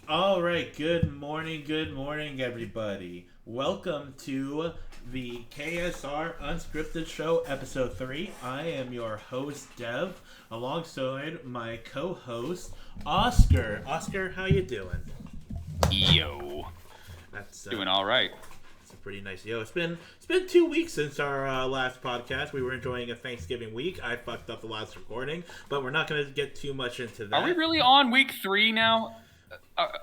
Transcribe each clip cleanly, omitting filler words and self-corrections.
All right, good morning, everybody. Welcome to the KSR Unscripted Show, Episode 3. I am your host, Dev, alongside my co-host, Oscar. Oscar, how you doing? Yo, That's doing all right. it's a pretty nice. It's been 2 weeks since our last podcast. We were enjoying a Thanksgiving week. I fucked up the last recording, but we're not going to get too much into Are we that. really on week 3 now?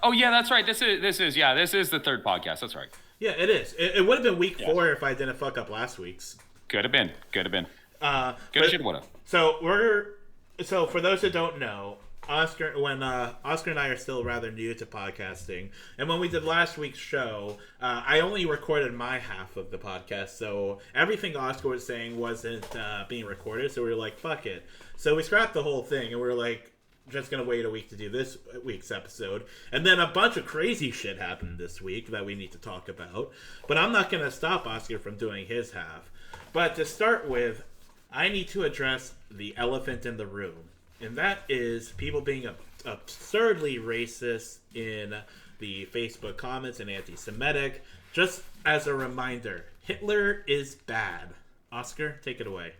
Oh yeah, that's right. This is the third podcast. That's right. Yeah, it is. It would have been week Yeah, 4 if I didn't fuck up last week's. could have been. Could have been. Could have. But Should would have. so for those that don't know, Oscar and I are still rather new to podcasting, and when we did last week's show, I only recorded my half of the podcast, so everything Oscar was saying wasn't being recorded. So we were like, "Fuck it." So we scrapped the whole thing, and we were like, just gonna wait a week to do this week's episode. And then a bunch of crazy shit happened this week that we need to talk about. But I'm not gonna stop Oscar from doing his half. But to start with, I need to address the elephant in the room. And that is people being absurdly racist in the Facebook comments and anti Semitic. Just as a reminder, Hitler is bad. Oscar, take it away.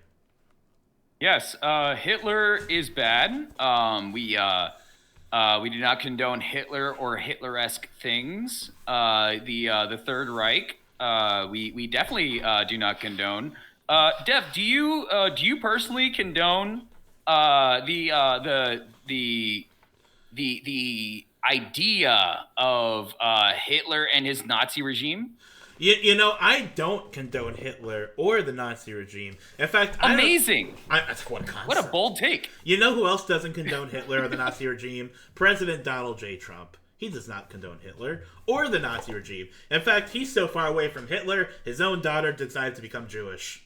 Yes, Hitler is bad. We do not condone Hitler or Hitler-esque things. The Third Reich. We definitely do not condone. Dev, do you personally condone the idea of Hitler and his Nazi regime? I don't condone Hitler or the Nazi regime. In fact, I don't. Amazing. That's what What a concept. bold take. You know who else doesn't condone Hitler or the Nazi regime? President Donald J. Trump. He does not condone Hitler or the Nazi regime. In fact, he's so far away from Hitler, his own daughter decided to become Jewish.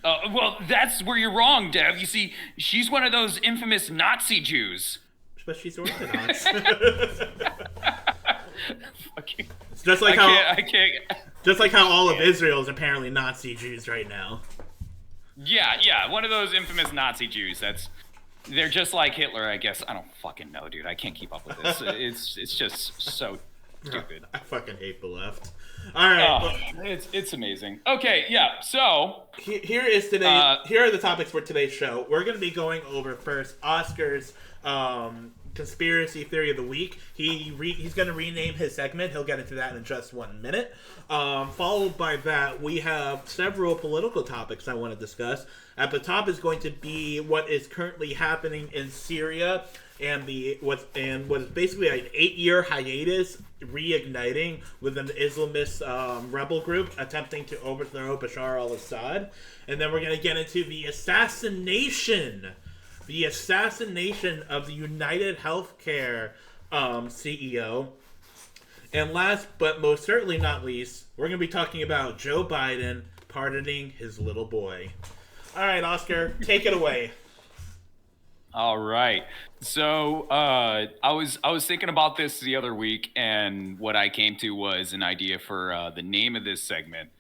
Well, that's where you're wrong, Dev. You see, she's one of those infamous Nazi Jews. But she's Orthodox. Fucking- It's just I like how can't. I can't. just like how all of Israel is apparently Nazi Jews right now. Yeah, one of those infamous Nazi Jews. They're just like Hitler, I guess. I don't fucking know, dude. I can't keep up with this. It's just so stupid. I fucking hate the left. All right. Oh, Well, it's amazing. Okay, yeah. So here is today. Here are the topics for today's show. We're going to be going over first Oscar's conspiracy theory of the week. He's going to rename his segment. He'll get into that in just 1 minute. Followed by that, we have several political topics I want to discuss. At the top is going to be what is currently happening in Syria and what's basically an 8-year hiatus reigniting with an Islamist rebel group attempting to overthrow Bashar al-Assad. And then we're going to get into the assassination of the United Healthcare CEO. And last but most certainly not least, we're going to be talking about Joe Biden pardoning his little boy. All right, Oscar, take it away. all right. So I was thinking about this the other week, and what I came to was an idea for the name of this segment.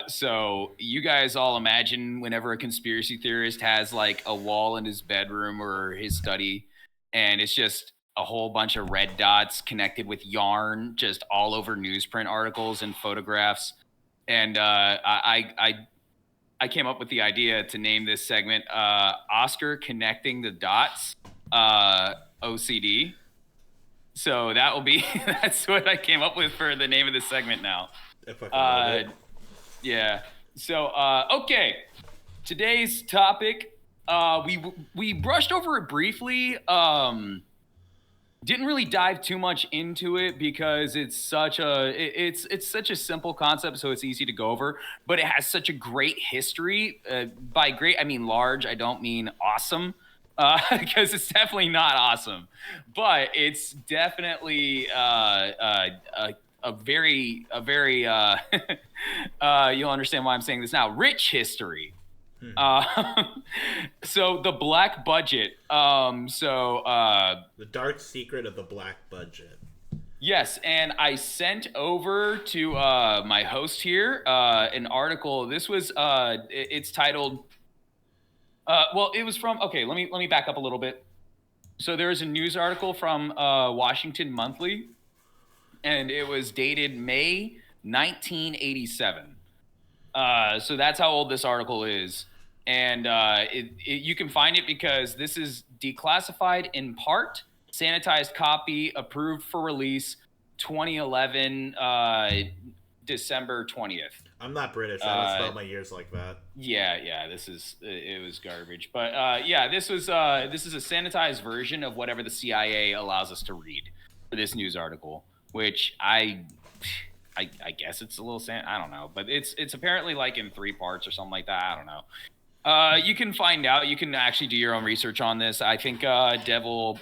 So you guys all imagine whenever a conspiracy theorist has like a wall in his bedroom or his study, and it's just a whole bunch of red dots connected with yarn, just all over newsprint articles and photographs. And I came up with the idea to name this segment Oscar Connecting the Dots OCD. So that will be, that's what I came up with for the name of this segment now. I fucking love it. Yeah. So, okay. Today's topic, we brushed over it briefly. Didn't really dive too much into it because it's such a simple concept, so it's easy to go over. But it has such a great history. By great, I mean large. I don't mean awesome, because it's definitely not awesome. But it's definitely a very you'll understand why I'm saying this now. Rich history. So the black budget. The dark secret of the black budget. Yes, and I sent over to my host here an article. This was it's titled. Well, it was from. Okay, let me back up a little bit. So there was a news article from Washington Monthly, and it was dated May 1987. So that's how old this article is. And you can find it because this is declassified in part, sanitized copy, approved for release, 2011, December 20th. I'm not British. I don't spell my years like that. Yeah. It was garbage, but yeah, this is a sanitized version of whatever the CIA allows us to read for this news article, which I guess it's a little I don't know, but it's apparently like in 3 parts or something like that. I don't know. You can find out. You can actually do your own research on this. I think Dev will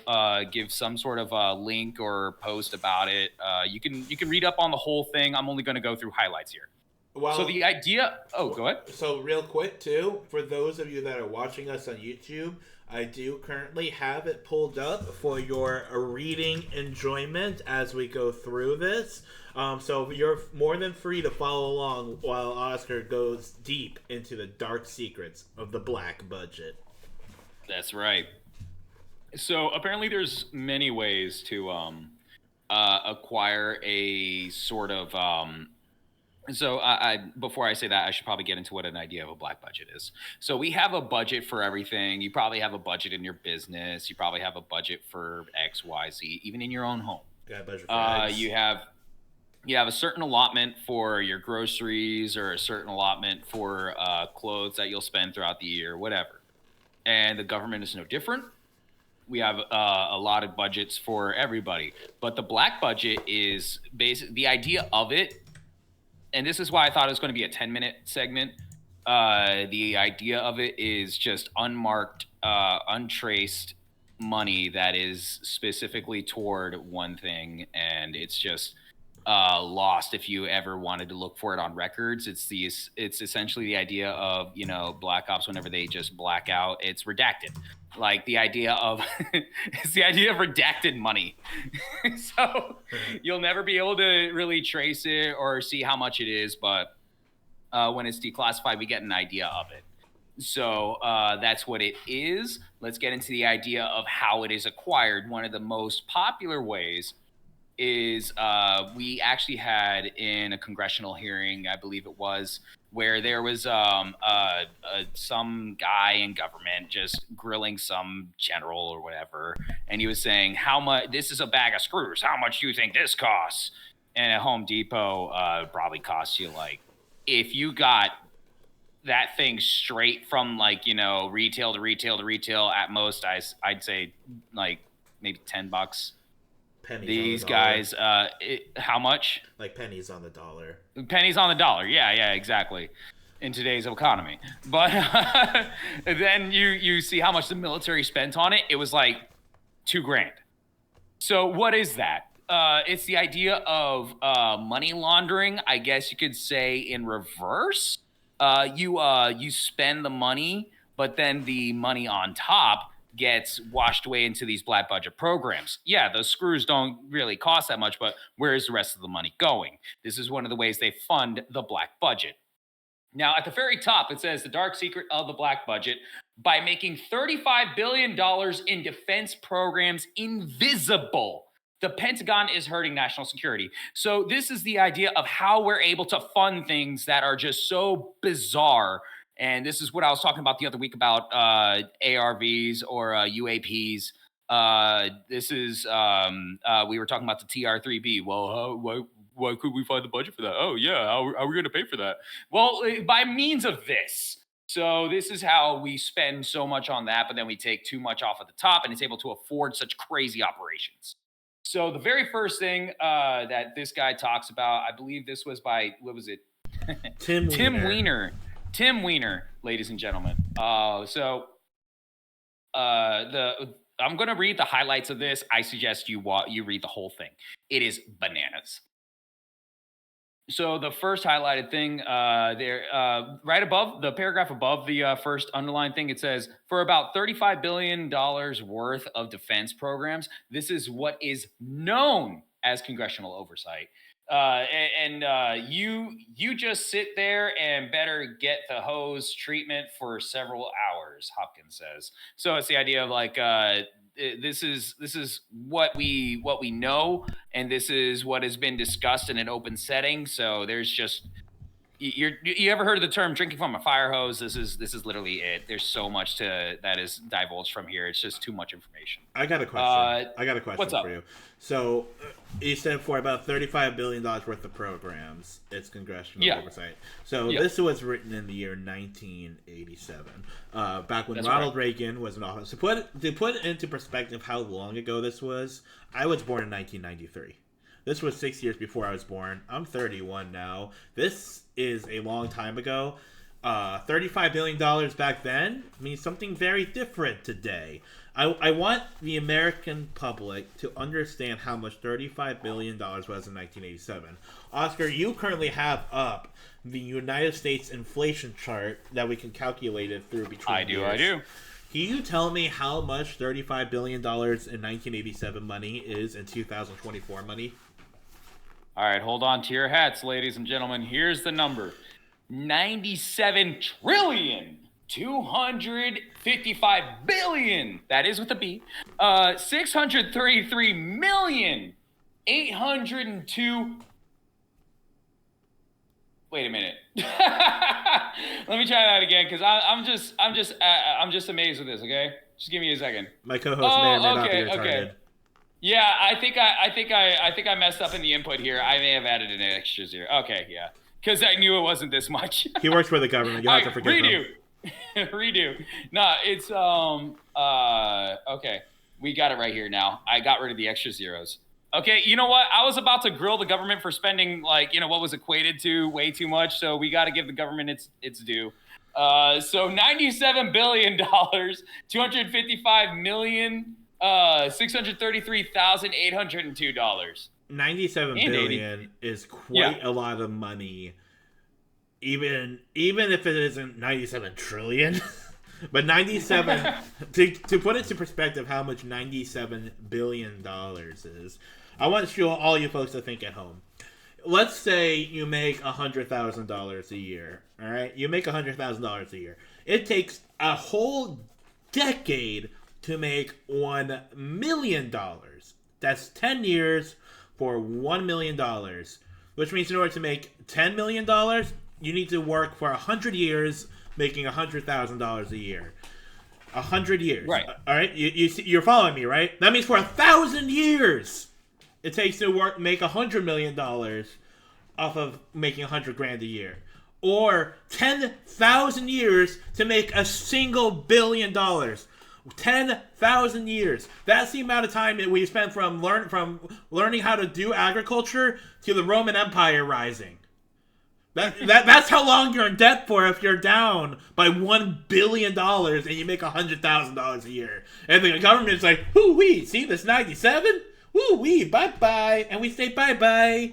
give some sort of link or post about it. You can read up on the whole thing. I'm only going to go through highlights here. Well, so the idea. Oh, go ahead. So real quick too, for those of you that are watching us on YouTube, I do currently have it pulled up for your reading enjoyment as we go through this. So you're more than free to follow along while Oscar goes deep into the dark secrets of the black budget. That's right. So apparently, there's many ways to acquire a sort of. So before I say that, I should probably get into what an idea of a black budget is. So we have a budget for everything. You probably have a budget in your business. You probably have a budget for X, Y, Z, even in your own home. Got a budget for eggs. You have a certain allotment for your groceries or a certain allotment for clothes that you'll spend throughout the year, whatever. And the government is no different. We have allotted budgets for everybody. But the black budget is basically the idea of it. And this is why I thought it was going to be a 10-minute segment. The idea of it is just unmarked, untraced money that is specifically toward one thing, and it's just lost if you ever wanted to look for it on records. It's essentially the idea of, black ops, whenever they just black out, it's redacted. Like the idea of it's the idea of redacted money. So you'll never be able to really trace it or see how much it is, but when it's declassified, we get an idea of it. So that's what it is. Let's get into the idea of how it is acquired. One of the most popular ways is we actually had in a congressional hearing, I believe it was, where there was some guy in government just grilling some general or whatever, and he was saying, how much, this is a bag of screws, how much do you think this costs? And at Home Depot probably costs you, like, if you got that thing straight from, like, retail to retail to retail, at most I'd say like maybe $10. Pennies These on the dollar. guys, how much? Like pennies on the dollar. Pennies on the dollar. Yeah, exactly. In today's economy. But then you see how much the military spent on it. It was like $2,000. So what is that? It's the idea of money laundering, I guess you could say, in reverse. You spend the money, but then the money on top gets washed away into these black budget programs. Yeah, those screws don't really cost that much, but where is the rest of the money going? This is one of the ways they fund the black budget. Now, at the very top, it says the dark secret of the black budget by making $35 billion in defense programs invisible. The Pentagon is hurting national security. So this is the idea of how we're able to fund things that are just so bizarre. And this is what I was talking about the other week about ARVs or UAPs. This is we were talking about the TR-3B. Well, why could we find the budget for that? Oh yeah, how are we going to pay for that? Well, by means of this. So this is how we spend so much on that, but then we take too much off at the top, and it's able to afford such crazy operations. So the very first thing that this guy talks about, I believe this was by, what was it? Tim Weiner. Tim Weiner, ladies and gentlemen. I'm going to read the highlights of this. I suggest you read the whole thing. It is bananas. So the first highlighted thing right above the paragraph above the first underlined thing, it says, for about $35 billion worth of defense programs, this is what is known as congressional oversight. You just sit there and better get the hose treatment for several hours, Hopkins says. So it's the idea of like this is what we know, and this is what has been discussed in an open setting. So there's just you ever heard of the term drinking from a fire hose? This is literally it. There's so much that is divulged from here. It's just too much information. I got a question. I got a What's question up? for you. So, you said for about $35 billion worth of programs, it's congressional oversight. So, this was written in the year 1987, back when Ronald Reagan was in office. To put it into perspective how long ago this was, I was born in 1993. This was 6 years before I was born. I'm 31 now. This is a long time ago. $35 billion back then means something very different today. I want the American public to understand how much $35 billion was in 1987. Oscar, you currently have up the United States inflation chart that we can calculate it through between years. I do. Can you tell me how much $35 billion in 1987 money is in 2024 money? All right, hold on to your hats, ladies and gentlemen. Here's the number. 97 trillion 255 billion, that is with a B, 633 million 802. Wait a minute. Let me try that again, because I'm just amazed with this. Okay, just give me a second. My co-host may or may not be retarded. Okay. Yeah, I think I messed up in the input here. I may have added an extra zero. Okay, yeah, because I knew it wasn't this much. He works for the government. You have to forgive him. Redo. No, it's okay. We got it right here now. I got rid of the extra zeros. Okay, you know what? I was about to grill the government for spending, like, what was equated to way too much. So we got to give the government its due. So $97 billion, 255 million. $633,802. $97 billion is quite a lot of money. Even if it isn't 97 trillion, but 97 to put it to perspective, how much $97 billion is. I want all you folks to think at home. Let's say you make $100,000 a year. All right, you make $100,000 a year. It takes a whole decade to make $1 million. That's 10 years for $1 million, which means in order to make $10 million, you need to work for 100 years, making $100,000 a year. 100 years. Right. All right. You're following me, right? That means for 1,000 years, it takes to make $100 million off of making $100,000 a year. Or 10,000 years to make a $1 billion. 10,000 years. That's the amount of time that we spent from learning how to do agriculture to the Roman Empire rising. That's how long you're in debt for if you're down by $1 billion and you make $100,000 a year. And the government's like, whoo-wee, see this 97? Woo-wee, bye-bye. And we say bye-bye.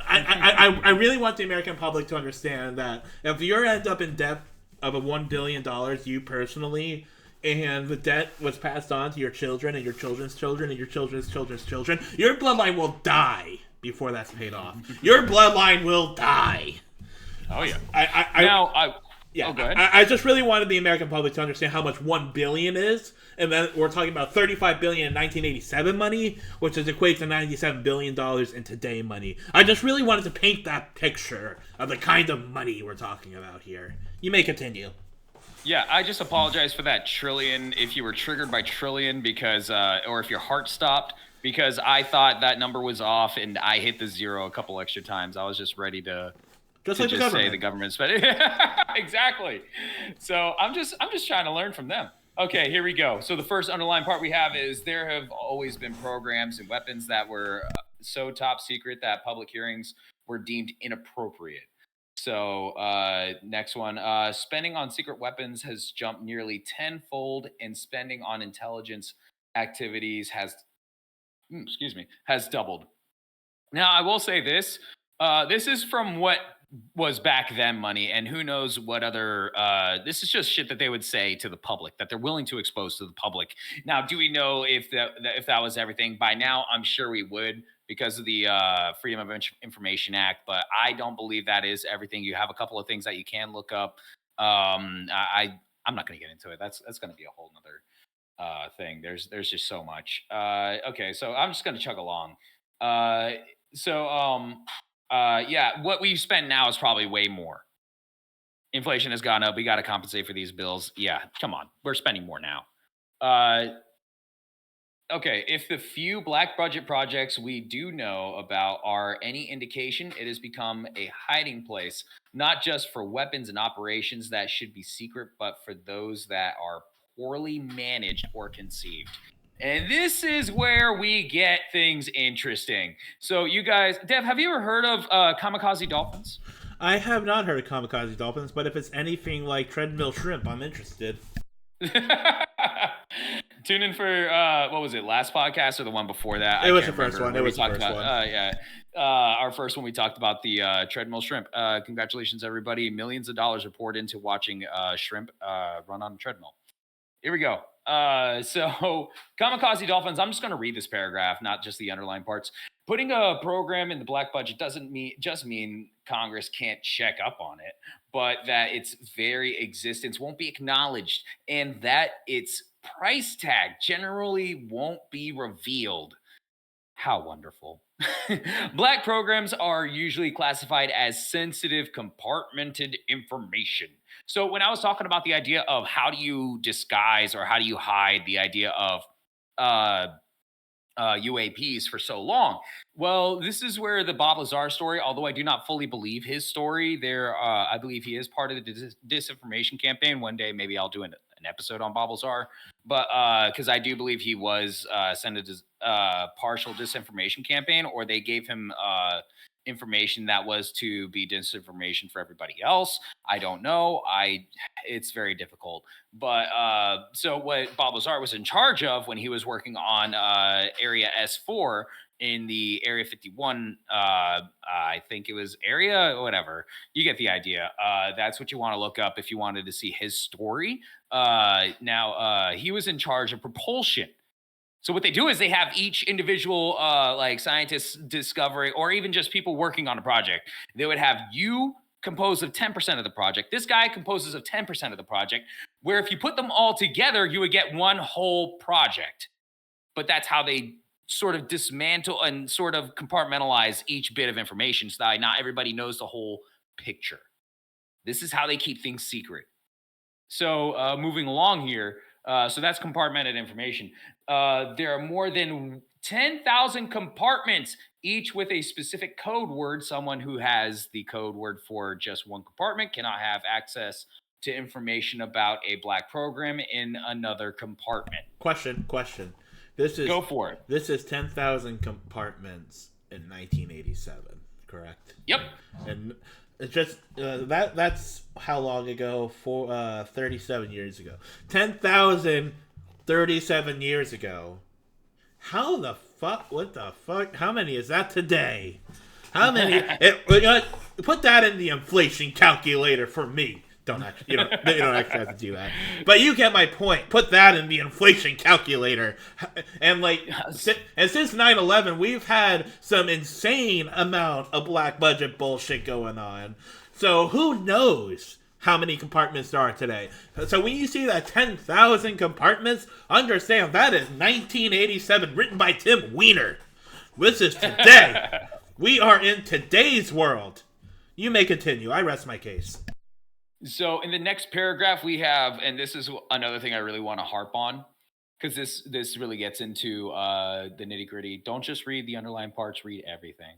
I really want the American public to understand that if you end up in debt of $1 billion, you personally, and the debt was passed on to your children and your children's children and your children's children's children, your bloodline will die before that's paid off. Your bloodline will die. Oh, yeah. Go ahead. I just really wanted the American public to understand how much $1 billion is, and then we're talking about $35 billion in 1987 money, which is equates to $97 billion in today money. I just really wanted to paint that picture of the kind of money we're talking about here. You may continue. Yeah, I just apologize for that trillion if you were triggered by trillion because, or if your heart stopped, because I thought that number was off and I hit the zero a couple extra times. I was just ready to say the government spent it. Exactly. So I'm just trying to learn from them. Okay, here we go. So the first underlying part we have is there have always been programs and weapons that were so top secret that public hearings were deemed inappropriate. So next one, spending on secret weapons has jumped nearly tenfold, and spending on intelligence activities has doubled. Now, I will say this. This is from what was back then money, and who knows what other this is just shit that they would say to the public that they're willing to expose to the public. Now, do we know if that was everything? By now, I'm sure we would, because of the Freedom of Information Act, but I don't believe that is everything. You have a couple of things that you can look up. I'm not going to get into it. That's going to be a whole nother thing. There's just so much. Okay, so I'm just gonna chug along. Uh, yeah, what we spend now is probably way more. Inflation has gone up. We got to compensate for these bills. Yeah, come on, we're spending more now. Uh, okay, if the few black budget projects we do know about are any indication, it has become a hiding place, not just for weapons and operations that should be secret, but for those that are poorly managed or conceived. And this is where we get things interesting. So, you guys, Dev, have you ever heard of kamikaze dolphins? I have not heard of kamikaze dolphins, but if it's anything like treadmill shrimp, I'm interested. Tune in for what was it, last podcast or the one before that? It was the first one. It was the first one. Yeah, our first one. We talked about the treadmill shrimp. Congratulations, everybody! Millions of dollars are poured into watching shrimp run on a treadmill. Here we go. So kamikaze dolphins. I'm just going to read this paragraph, not just the underlying parts. Putting a program in the black budget doesn't mean Congress can't check up on it, but that its very existence won't be acknowledged and that its price tag generally won't be revealed. How wonderful. Black programs are usually classified as sensitive, compartmented information. So, when I was talking about the idea of how do you disguise or how do you hide the idea of uh, UAPs for so long. Well, this is where the Bob Lazar story, although I do not fully believe his story, I believe he is part of the disinformation campaign. One day, maybe I'll do an episode on Bob Lazar, but because I do believe he was sent a partial disinformation campaign, or they gave him information that was to be disinformation for everybody else. I don't know. It's very difficult. But so what Bob Lazar was in charge of when he was working on Area S4 in the Area 51, I think it was area, whatever. You get the idea. That's what you want to look up if you wanted to see his story. Now, he was in charge of propulsion. So what they do is they have each individual like scientists discovering, or even just people working on a project. They would have you composed of 10% of the project. This guy composes of 10% of the project, where if you put them all together, you would get one whole project. But that's how they sort of dismantle and sort of compartmentalize each bit of information so that not everybody knows the whole picture. This is how they keep things secret. So moving along here, so that's compartmented information. There are more than 10,000 compartments, each with a specific code word. Someone who has the code word for just one compartment cannot have access to information about a black program in another compartment. Question. Go for it. This is 10,000 compartments in 1987, correct? Yep. And it's just that's how long ago? 37 years ago. 10,000 37 years ago. How the fuck? What the fuck? How many is that today? How many? Put that in the inflation calculator for me. You don't actually have to do that. But you get my point. Put that in the inflation calculator. And since 9/11, we've had some insane amount of black budget bullshit going on. So who knows how many compartments there are today? So when you see that 10,000 compartments, understand that is 1987, written by Tim Weiner. This is today. We are in today's world. You may continue. I rest my case. So in the next paragraph we have, and this is another thing I really want to harp on, because this really gets into the nitty gritty. Don't just read the underlying parts, read everything.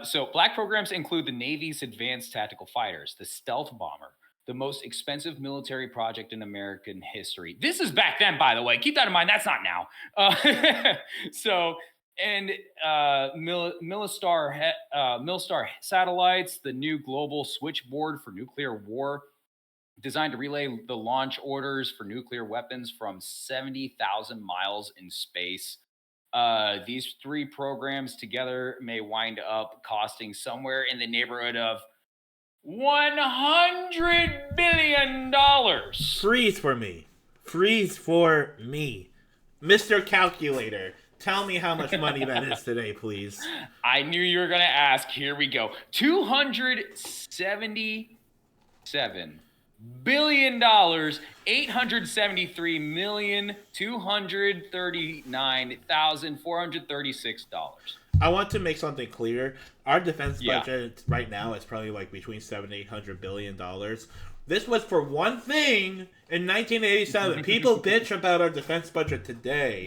So black programs include the Navy's Advanced Tactical Fighters, the Stealth Bomber, the most expensive military project in American history. This is back then, by the way. Keep that in mind. That's not now. And Milstar satellites, the new global switchboard for nuclear war, designed to relay the launch orders for nuclear weapons from 70,000 miles in space. These three programs together may wind up costing somewhere in the neighborhood of $100 billion. Freeze for me. Mr. Calculator. Tell me how much money that is today, please. I knew you were going to ask. Here we go. $277 billion dollars, $873,239,436. I want to make something clear. Our defense Yeah. budget right now is probably like between $700-800 billion. This was for one thing in 1987. People bitch about our defense budget today.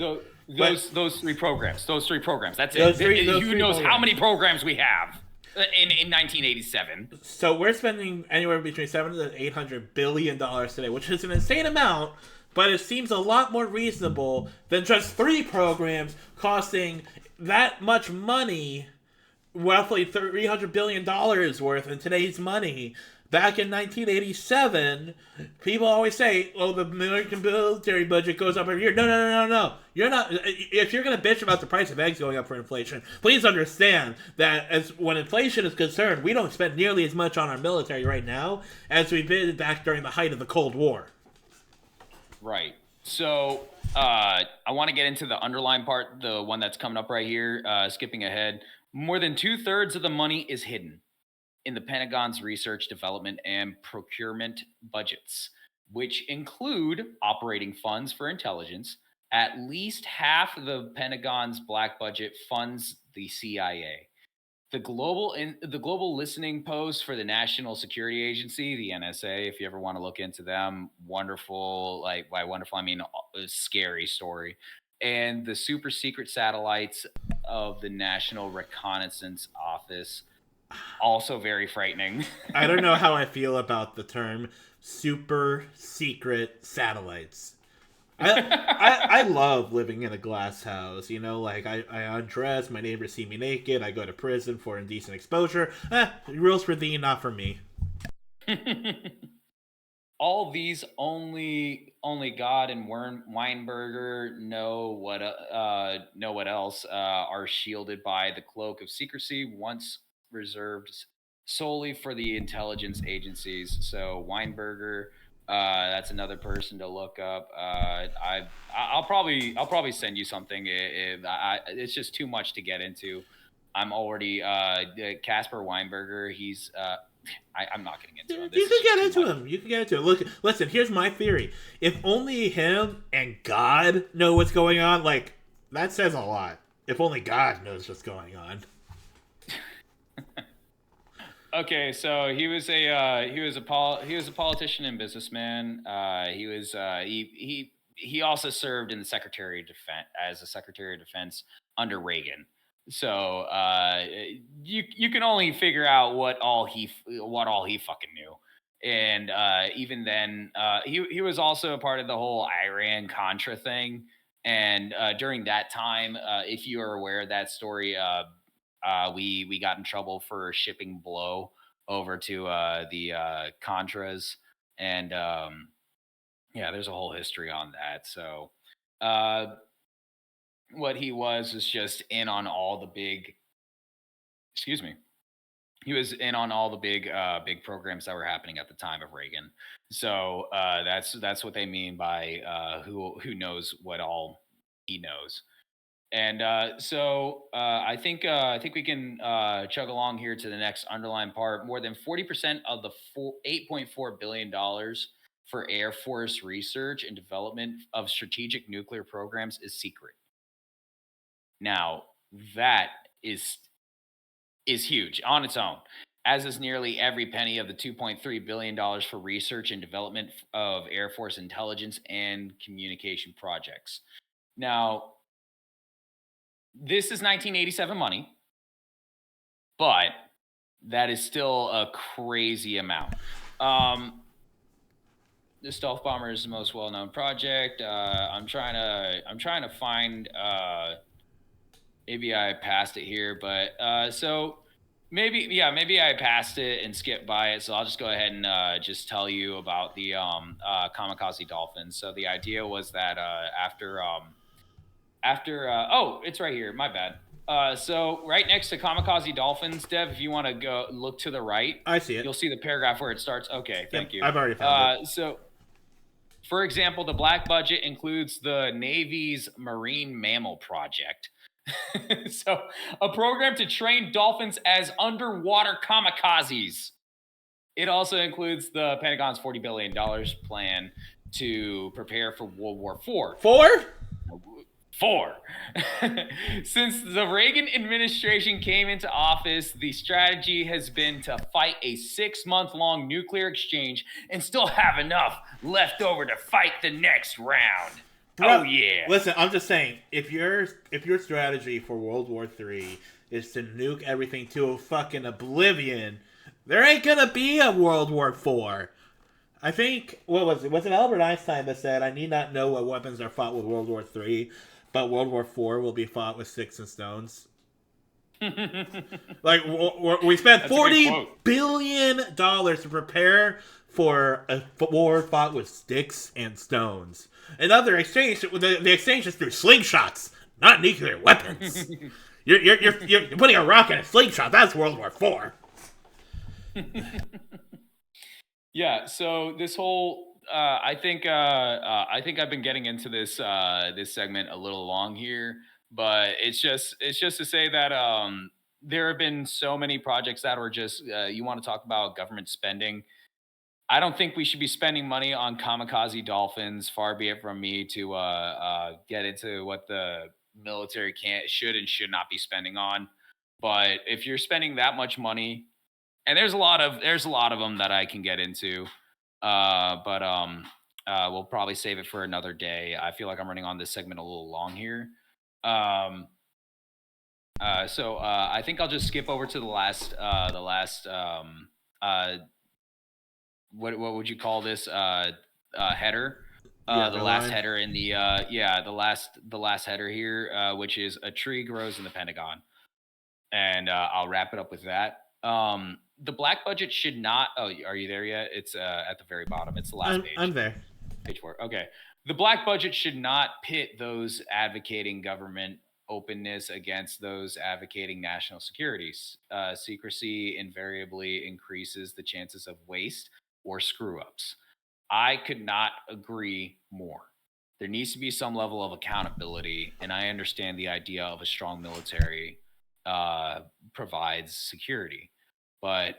Those three programs. That's Those it. three Who knows programs. how many programs we have in 1987? So we're spending anywhere between $700-800 billion today, which is an insane amount. But it seems a lot more reasonable than just 3 programs costing that much money, roughly $300 billion worth in today's money. Back in 1987, people always say, "Oh, the American military budget goes up every year." No. You're not. If you're gonna bitch about the price of eggs going up for inflation, please understand that as when inflation is concerned, we don't spend nearly as much on our military right now as we did back during the height of the Cold War. Right. So I want to get into the underlying part, the one that's coming up right here. Skipping ahead, more than 2/3 of the money is hidden in the Pentagon's research, development, and procurement budgets, which include operating funds for intelligence. At least half of the Pentagon's black budget funds the CIA. The global listening post for the National Security Agency, the NSA, if you ever want to look into them, wonderful, like by wonderful I mean a scary story. And the super secret satellites of the National Reconnaissance Office, also very frightening. I don't know how I feel about the term super secret satellites. I love living in a glass house, you know, like I undress, my neighbors see me naked, I go to prison for indecent exposure. Rules for thee, not for me. All these only God and Weinberger know what else are shielded by the cloak of secrecy once reserved solely for the intelligence agencies. So Weinberger, that's another person to look up. I'll probably send you something. It's just too much to get into. I'm already Casper Weinberger. He's I'm not getting into him. You can get into him. You can get into it. Look, listen. Here's my theory. If only him and God know what's going on, like that says a lot. If only God knows what's going on. Okay, so he was a politician and businessman. He also served in the Secretary of Defense as a Secretary of Defense under Reagan. So you can only figure out what all he fucking knew. And even then, he was also a part of the whole Iran Contra thing. And during that time, if you are aware of that story, we got in trouble for shipping blow over to the Contras, and yeah, there's a whole history on that. So what he was just in on all the big, excuse me, he was in on all the big programs that were happening at the time of Reagan. So that's what they mean by who knows what all he knows. And so I think we can chug along here to the next underlying part. More than 40% of the $8.4 billion for Air Force research and development of strategic nuclear programs is secret. Now that is huge on its own, as is nearly every penny of the $2.3 billion for research and development of Air Force intelligence and communication projects. Now, this is 1987 money, but that is still a crazy amount. The stealth bomber is the most well-known project. I'm trying to find. Maybe I passed it here, but so maybe I passed it and skipped by it. So I'll just go ahead and just tell you about the kamikaze dolphins. So the idea was that oh, it's right here. My bad. So right next to kamikaze dolphins, Dev, if you want to go look to the right, I see it. You'll see the paragraph where it starts. Okay, thank you. I've already found it. So, for example, the black budget includes the Navy's Marine Mammal Project. So, a program to train dolphins as underwater kamikazes. It also includes the Pentagon's $40 billion plan to prepare for World War IV. Four. Since the Reagan administration came into office, the strategy has been to fight a 6-month-long nuclear exchange and still have enough left over to fight the next round. Bro, oh yeah. Listen, I'm just saying, if your strategy for World War III is to nuke everything to a fucking oblivion, there ain't gonna be a World War IV. I think, what was it? Was it Albert Einstein that said, I need not know what weapons are fought with World War III, but World War IV will be fought with sticks and stones? Like, we spent $40 billion to prepare for a war fought with sticks and stones. Another exchange, the exchange is through slingshots, not nuclear weapons. You're putting a rock in a slingshot. That's World War IV. Yeah. So this whole, I think I've been getting into this segment a little long here, but it's just to say that there have been so many projects that were just you want to talk about government spending. I don't think we should be spending money on kamikaze dolphins. Far be it from me to get into what the military should and should not be spending on. But if you're spending that much money, and there's a lot of them that I can get into, but we'll probably save it for another day. I feel like I'm running on this segment a little long here. So I think I'll just skip over to the last what would you call this header? The last header in the the last header here, which is a tree grows in the Pentagon, and I'll wrap it up with that. The black budget should not. Oh, are you there yet? It's at the very bottom. It's the last page. I'm there. Page 4. Okay. The black budget should not pit those advocating government openness against those advocating national security. Secrecy invariably increases the chances of waste or screw-ups. I could not agree more. There needs to be some level of accountability, and I understand the idea of a strong military provides security. But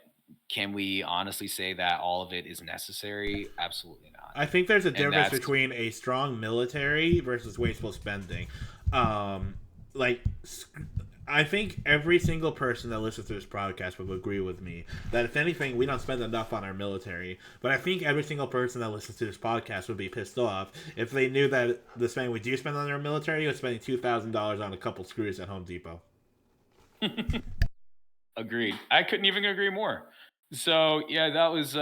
can we honestly say that all of it is necessary? Absolutely not. I think there's a difference between a strong military versus wasteful spending. I think every single person that listens to this podcast would agree with me that if anything, we don't spend enough on our military. But I think every single person that listens to this podcast would be pissed off if they knew that the spending we do spend on our military was spending $2,000 on a couple screws at Home Depot. Agreed. I couldn't even agree more. So yeah, that was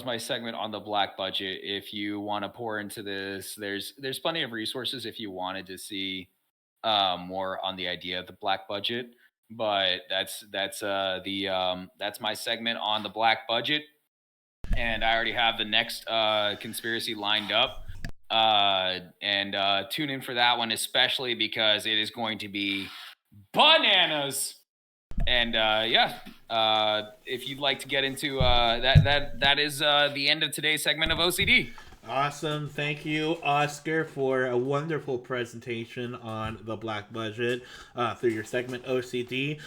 my segment on the black budget. If you want to pour into this, there's plenty of resources if you wanted to see more on the idea of the black budget. But that's my segment on the black budget, and I already have the next conspiracy lined up. And tune in for that one, especially because it is going to be bananas. And if you'd like to get into that is the end of today's segment of OCD. Awesome. Thank you, Oscar, for a wonderful presentation on the black budget through your segment OCD.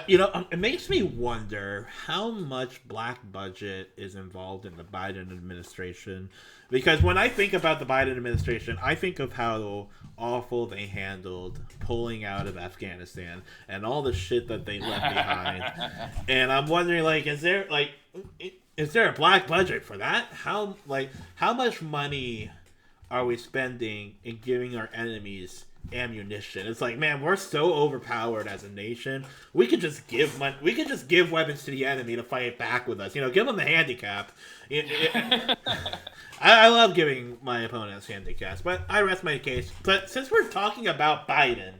It makes me wonder how much black budget is involved in the Biden administration. Because when I think about the Biden administration, I think of how awful they handled pulling out of Afghanistan and all the shit that they left behind. And I'm wondering, is there a black budget for that? How much money are we spending in giving our enemies ammunition? It's like, man, we're so overpowered as a nation. We could just give money. We could just give weapons to the enemy to fight back with us. Give them the handicap. I love giving my opponents handicaps, but I rest my case. But since we're talking about Biden,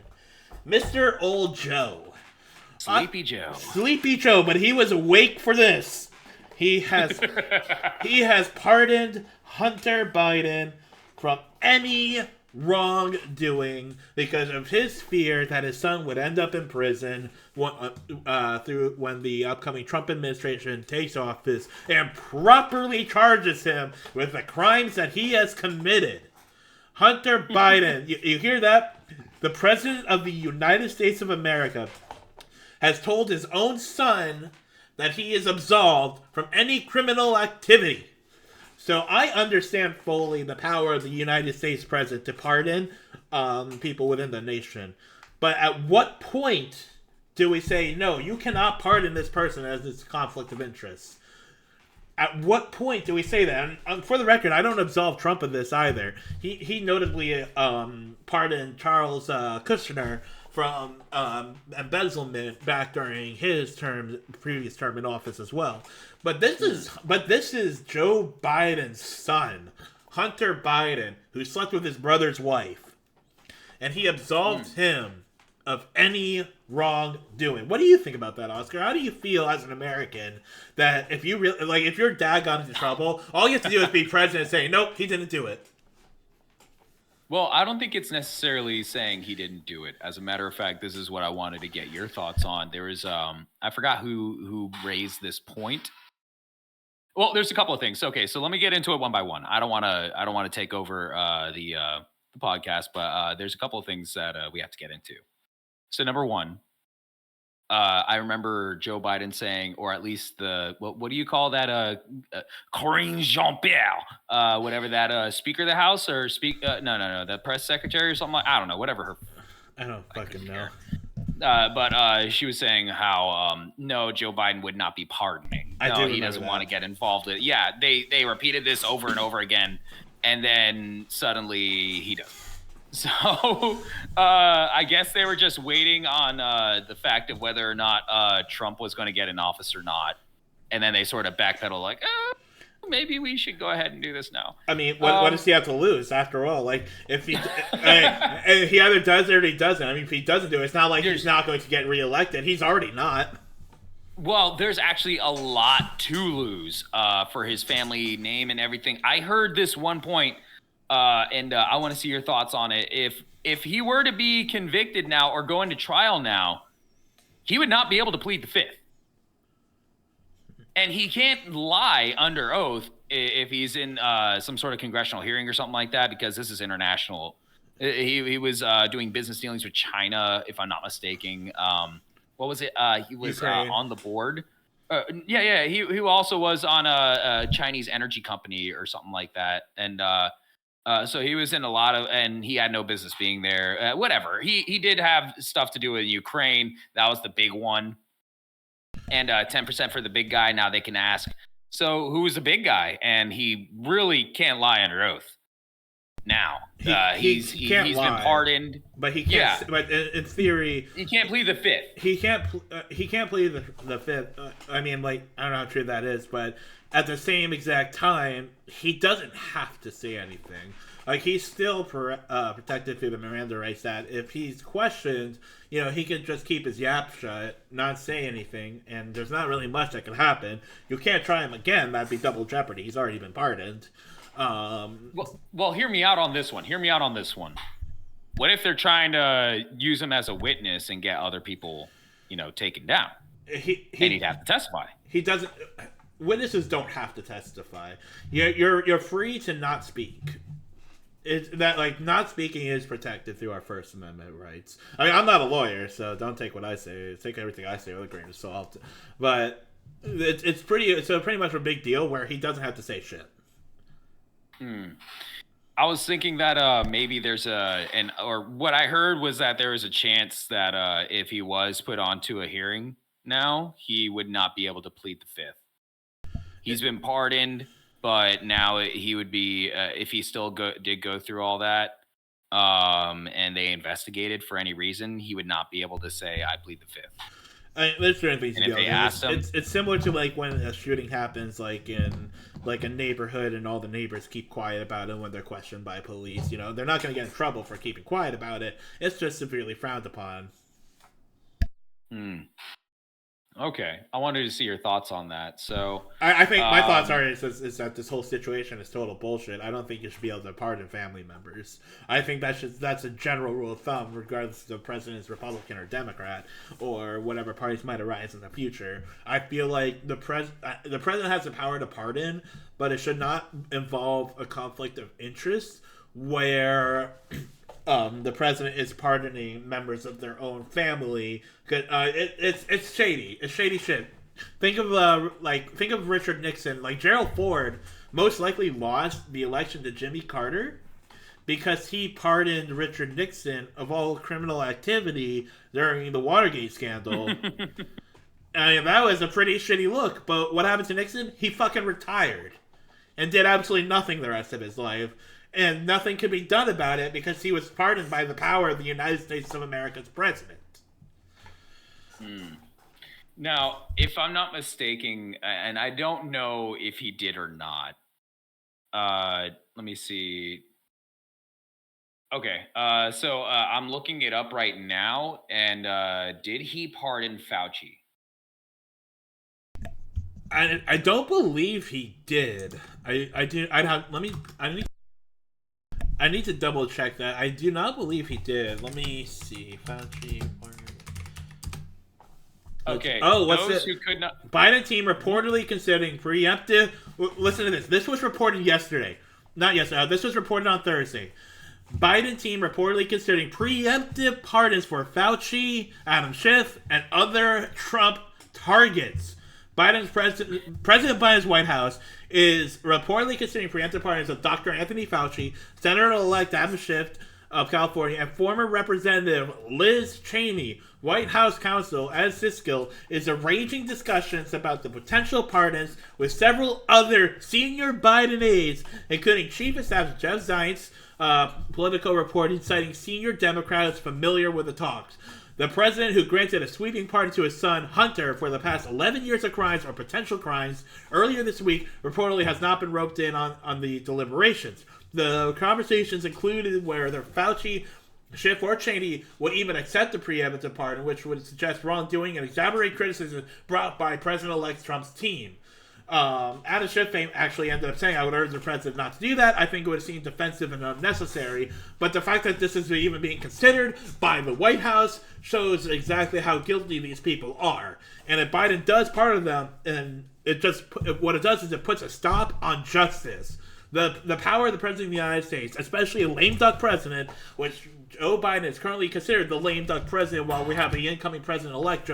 Mr. Old Joe, Sleepy Joe, but he was awake for this. He has pardoned Hunter Biden from any wrongdoing because of his fear that his son would end up in prison when the upcoming Trump administration takes office and properly charges him with the crimes that he has committed. Hunter Biden, you hear that? The President of the United States of America has told his own son that he is absolved from any criminal activity. So I understand fully the power of the United States president to pardon people within the nation. But at what point do we say, no, you cannot pardon this person as it's a conflict of interest? At what point do we say that? And for the record, I don't absolve Trump of this either. He notably pardoned Charles Kushner from embezzlement back during his previous term in office as well. But this is Joe Biden's son, Hunter Biden, who slept with his brother's wife, and he absolved him of any wrongdoing. What do you think about that, Oscar? How do you feel as an American that if you if your dad got into trouble, all you have to do is be president and say, nope, he didn't do it? Well, I don't think it's necessarily saying he didn't do it. As a matter of fact, this is what I wanted to get your thoughts on. There is I forgot who raised this point. Well, there's a couple of things. Okay, so let me get into it one by one. I don't want to take over the podcast, but there's a couple of things that we have to get into. So number one, I remember Joe Biden saying, or at least what do you call that? Corinne Jean-Pierre, whatever that Speaker of the House or no, the press secretary or something like, I don't know, whatever her. I don't fucking know. But she was saying how no, Joe Biden would not be pardoning. No, he doesn't want to get involved. Yeah, they repeated this over and over again, and then suddenly he does. So I guess they were just waiting on the fact of whether or not Trump was going to get in office or not, and then they sort of backpedal like, maybe we should go ahead and do this now. I mean, what does he have to lose after all? Like, if he he either does it or he doesn't. I mean, if he doesn't do it, it's not like he's not going to get reelected. He's already not. Well, there's actually a lot to lose for his family name and everything. I heard this one point. And I want to see your thoughts on it. If he were to be convicted now or go into trial now, he would not be able to plead the fifth. And he can't lie under oath if he's in some sort of congressional hearing or something like that, because this is international. He was doing business dealings with China, if I'm not mistaken. What was it? He was on the board. He also was on a Chinese energy company or something like that. And so he was in a lot of, and he had no business being there. Whatever. He did have stuff to do with Ukraine. That was the big one. And 10% for the big guy. Now they can ask, so who was the big guy? And he really can't lie under oath. Now he's been pardoned, but he can't. Yeah. But in theory, he can't plead the fifth. He can't plead the fifth. I mean, like, I don't know how true that is, but at the same exact time, he doesn't have to say anything. Like, he's still protected through the Miranda rights that if he's questioned, he can just keep his yap shut, not say anything, and there's not really much that can happen. You can't try him again. That'd be double jeopardy. He's already been pardoned. Well, hear me out on this one. What if they're trying to use him as a witness and get other people, taken down? And he'd have to testify. He doesn't. Witnesses don't have to testify. You're free to not speak. It's that, like, not speaking is protected through our First Amendment rights. I mean, I'm not a lawyer, so don't take what I say. Take everything I say with a grain of salt. But it's pretty much a big deal where he doesn't have to say shit. I was thinking that maybe there's or what I heard was that there was a chance that if he was put onto a hearing now, he would not be able to plead the fifth. He's been pardoned, but now he would be if he still did go through all that, and they investigated for any reason, he would not be able to say, "I plead the fifth." There's certain things to be it's similar to, like, when a shooting happens, like in like a neighborhood, and all the neighbors keep quiet about it when they're questioned by police. They're not going to get in trouble for keeping quiet about it. It's just severely frowned upon. Okay, I wanted to see your thoughts on that. So I think my thoughts are is that this whole situation is total bullshit. I don't think you should be able to pardon family members. I think that's a general rule of thumb, regardless if the president is Republican or Democrat or whatever parties might arise in the future. I feel like the president has the power to pardon, but it should not involve a conflict of interest where the president is pardoning members of their own family. It's shady. It's shady shit. Think of think of Richard Nixon. Like Gerald Ford most likely lost the election to Jimmy Carter because he pardoned Richard Nixon of all criminal activity during the Watergate scandal. I mean, that was a pretty shitty look. But what happened to Nixon? He fucking retired and did absolutely nothing the rest of his life. And nothing could be done about it because he was pardoned by the power of the United States of America's president. Now, if I'm not mistaken, and I don't know if he did or not, let me see. Okay, so I'm looking it up right now, and did he pardon Fauci? I don't believe he did. I do. I need to double check that. I do not believe he did. Let me see. Fauci. Okay. Oh, what's those it? who could not. Biden team reportedly considering preemptive. Listen to this. This was reported yesterday. Not yesterday. This was reported on Thursday. Biden team reportedly considering preemptive pardons for Fauci, Adam Schiff, and other Trump targets. President Biden's White House is reportedly considering preemptive pardons of Dr. Anthony Fauci, Senator-elect Adam Schiff of California, and former Representative Liz Cheney. White House counsel Ed Siskil is arranging discussions about the potential pardons with several other senior Biden aides, including Chief of Staff Jeff Zients, Politico reporting citing senior Democrats familiar with the talks. The president, who granted a sweeping pardon to his son, Hunter, for the past 11 years of crimes or potential crimes, earlier this week, reportedly has not been roped in on the deliberations. The conversations included whether Fauci, Schiff, or Cheney would even accept the preemptive pardon, which would suggest wrongdoing and exaggerate criticism brought by President-elect Trump's team. Adam Schiff actually ended up saying, I would urge the president not to do that. I think it would seem defensive and unnecessary. But the fact that this is even being considered by the White House shows exactly how guilty these people are. And if Biden does pardon them, and what it does is it puts a stop on justice. The power of the president of the United States, especially a lame duck president, which Joe Biden is currently considered the lame duck president while we have the incoming president-elect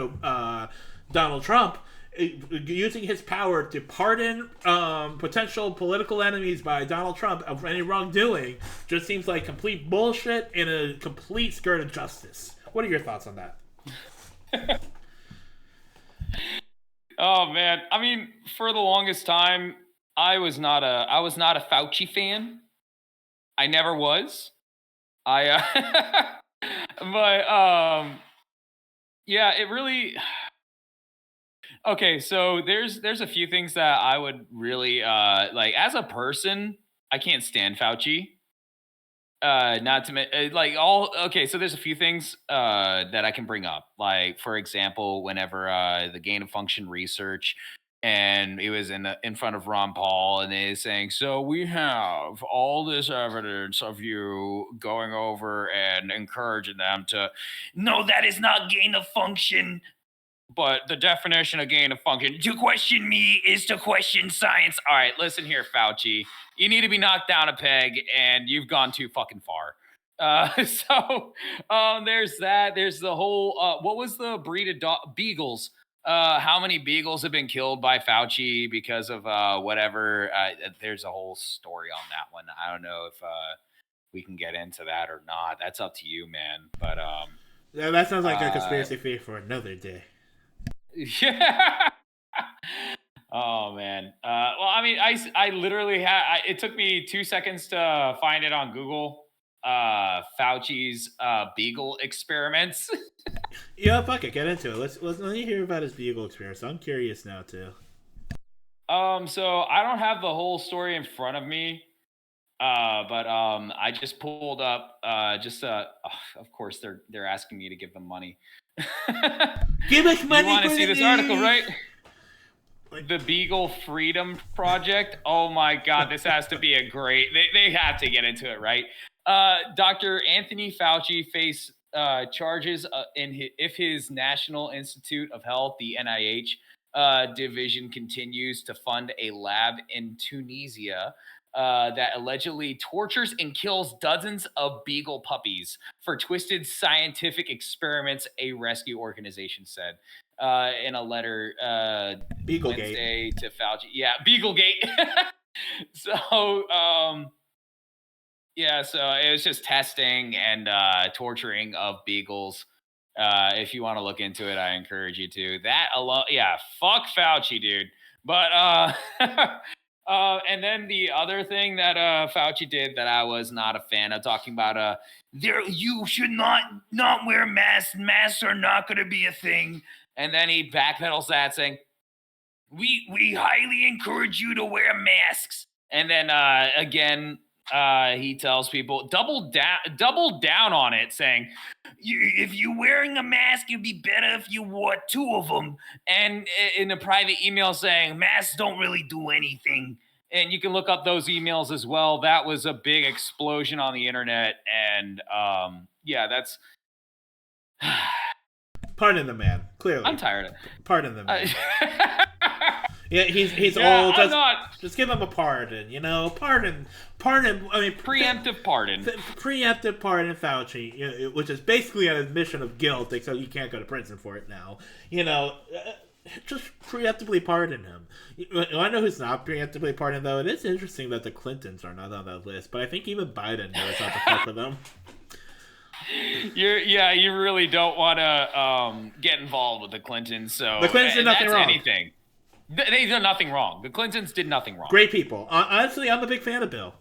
Donald Trump, using his power to pardon potential political enemies by Donald Trump of any wrongdoing just seems like complete bullshit and a complete skirt of justice. What are your thoughts on that? Oh man, I mean, for the longest time, I was not a Fauci fan. I never was. But yeah, it really. Okay, so there's a few things that I would really like as a person. I can't stand Fauci. Not to like all okay. So there's a few things that I can bring up. Like for example, whenever the gain of function research, and it was in front of Ron Paul, and they're saying, so we have all this evidence of you going over and encouraging them to. No, that is not gain of function. But the definition of gain of function, to question me is to question science. All right, listen here, Fauci. You need to be knocked down a peg, and you've gone too fucking far. There's that. There's the whole, what was the breed of beagles? How many beagles have been killed by Fauci because of whatever? There's a whole story on that one. I don't know if we can get into that or not. That's up to you, man. But Yeah, that sounds like a conspiracy theory for another day. Yeah. Oh man. Well, I mean, I literally had. It took me 2 seconds to find it on Google. Fauci's beagle experiments. Yeah, fuck it, get into it. Let me hear about his beagle experience. I'm curious now too. So I don't have the whole story in front of me. But I just pulled up. Of course, they're asking me to give them money. Give us money. You want to see this article, right? The Beagle Freedom Project. Oh my God, this has to be a great. They have to get into it, right? Dr. Anthony Fauci faced charges if his National Institute of Health, the NIH division, continues to fund a lab in Tunisia that allegedly tortures and kills dozens of beagle puppies for twisted scientific experiments, a rescue organization said in a letter Beaglegate. Wednesday to Fauci. Yeah, Beaglegate. So, yeah, so it was just testing and torturing of beagles. If you want to look into it, I encourage you to. That alone, yeah, fuck Fauci, dude. But and then the other thing that Fauci did that I was not a fan of, talking about there you should not wear masks. Masks are not going to be a thing. And then he backpedals that, saying, we highly encourage you to wear masks. And then again, he tells people double down on it, saying, if you're wearing a mask, it'd be better if you wore 2 of them. And in a private email saying masks don't really do anything. And you can look up those emails as well. That was a big explosion on the internet. And yeah, that's. Pardon the man. Clearly, I'm tired of it. Pardon the man. Yeah, he's old. Just give him a pardon, Pardon. I mean, preemptive pardon. Preemptive pardon, Fauci, which is basically an admission of guilt, except you can't go to prison for it now. Just preemptively pardon him. I know who's not preemptively pardoned, though. It is interesting that the Clintons are not on that list, but I think even Biden knows not to fuck with them. You really don't want to get involved with the Clintons. So the Clintons did nothing wrong. Anything. They did nothing wrong. The Clintons did nothing wrong. Great people. Honestly, I'm a big fan of Bill.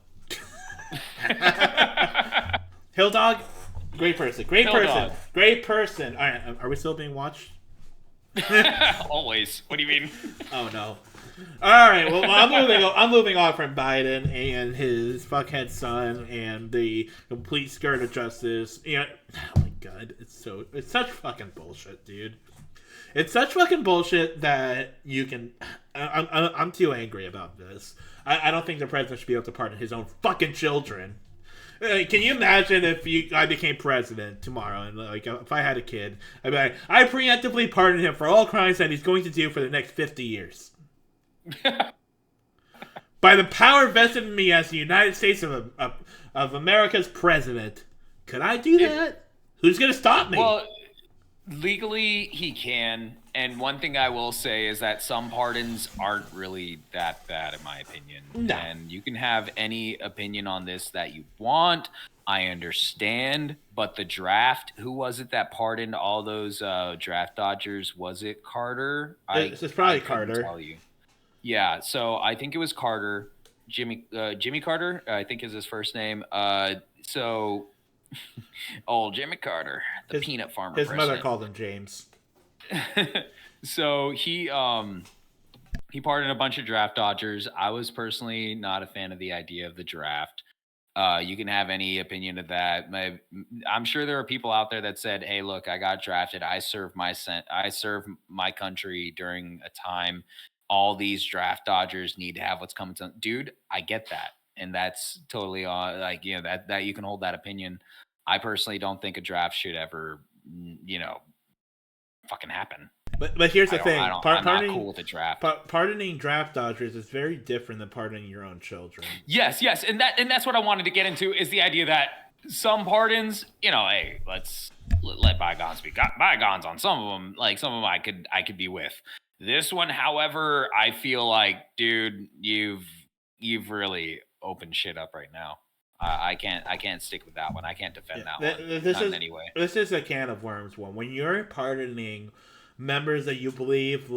Hill Dog, great person. Great person. All right, are we still being watched? Always. What do you mean? Oh no. All right. Well, I'm moving on from Biden and his fuckhead son and the complete skirt of justice. Oh my god, it's such fucking bullshit, dude. It's such fucking bullshit that you can. I'm too angry about this. I don't think the president should be able to pardon his own fucking children. Can you imagine if I became president tomorrow and if I had a kid, I'd be like, I preemptively pardon him for all crimes that he's going to do for the next 50 years. By the power vested in me as the United States of America's president, could I do that? Who's gonna stop me? Well, legally he can, and one thing I will say is that some pardons aren't really that bad, in my opinion. No. And you can have any opinion on this that you want. I understand, but the draft, who was it that pardoned all those draft dodgers? Was it Carter? It's probably Carter. Tell you. Yeah, so I think it was Carter, Jimmy Carter, I think is his first name. So, old Jimmy Carter, the peanut farmer. His mother called him James. So he pardoned a bunch of draft dodgers. I was personally not a fan of the idea of the draft. You can have any opinion of that. I'm sure there are people out there that said, "Hey, look, I got drafted. I served my country during a time. All these draft dodgers need to have what's coming to them." Dude, I get that, and that's totally that you can hold that opinion. I personally don't think a draft should ever, fucking happen. But here's the thing: I'm not cool with the draft. Pardoning draft dodgers is very different than pardoning your own children. Yes, and that's what I wanted to get into, is the idea that some pardons, hey, let's let bygones be bygones on some of them. Like some of them I could be with. This one, however, I feel like, dude, you've really opened shit up right now. I can't stick with that one. I can't defend that one. Not in any way. This is a can of worms one. When you're pardoning members that you believe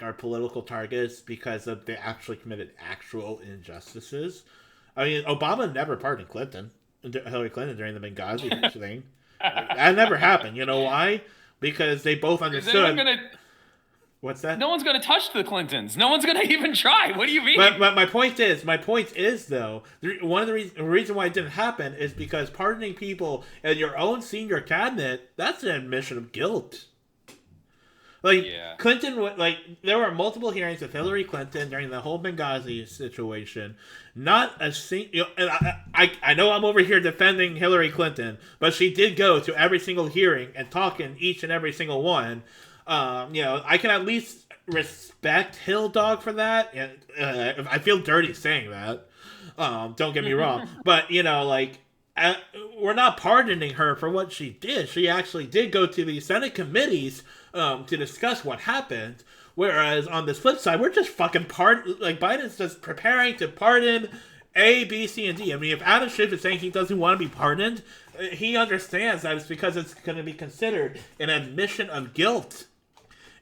are political targets because they actually committed actual injustices. I mean, Obama never pardoned Hillary Clinton during the Benghazi thing. That never happened. You know why? Because they both understood. What's that? No one's going to touch the Clintons. No one's going to even try. What do you mean? But my point is though, one of the reason why it didn't happen is because pardoning people in your own senior cabinet, that's an admission of guilt. Clinton, there were multiple hearings with Hillary Clinton during the whole Benghazi situation. Not a single, I know I'm over here defending Hillary Clinton, but she did go to every single hearing and talk in each and every single one. I can at least respect Hill Dog for that. And I feel dirty saying that. Don't get me wrong, but like we're not pardoning her for what she did. She actually did go to the Senate committees to discuss what happened. Whereas on this flip side, we're just fucking Biden's just preparing to pardon A, B, C, and D. I mean, if Adam Schiff is saying he doesn't want to be pardoned, he understands that it's because it's going to be considered an admission of guilt.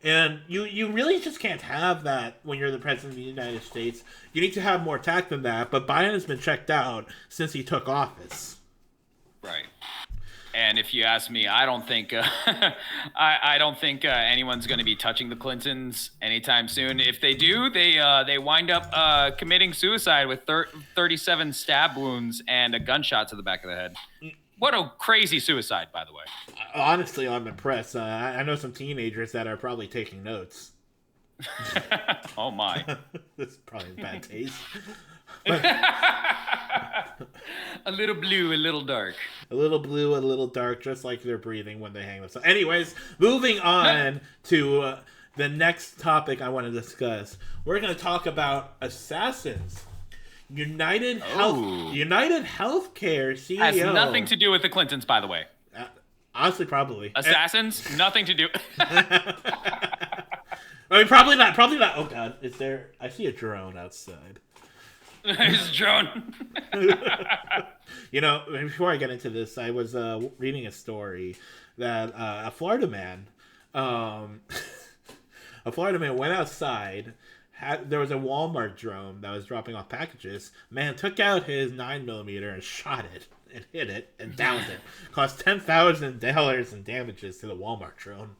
And you really just can't have that when you're the president of the United States. You need to have more tact than that. But Biden has been checked out since he took office. Right. And if you ask me, I don't think I don't think anyone's going to be touching the Clintons anytime soon. If they do, they wind up committing suicide with 37 stab wounds and a gunshot to the back of the head. What a crazy suicide, by the way. Honestly, I'm impressed. I know some teenagers that are probably taking notes. Oh my. That's probably bad taste. A little blue, a little dark. A little blue, a little dark, just like they're breathing when they hang themselves. Anyways, moving on to the next topic I want to discuss. We're going to talk about assassins. United Healthcare CEO has nothing to do with the Clintons, by the way. Honestly, probably assassins. Nothing to do. I mean, probably not. Probably not. Oh God, is there? I see a drone outside. There's a drone. Before I get into this, I was reading a story that a Florida man went outside. There was a Walmart drone that was dropping off packages. Man took out his 9mm and shot it and hit it and downed it. Cost $10,000 in damages to the Walmart drone.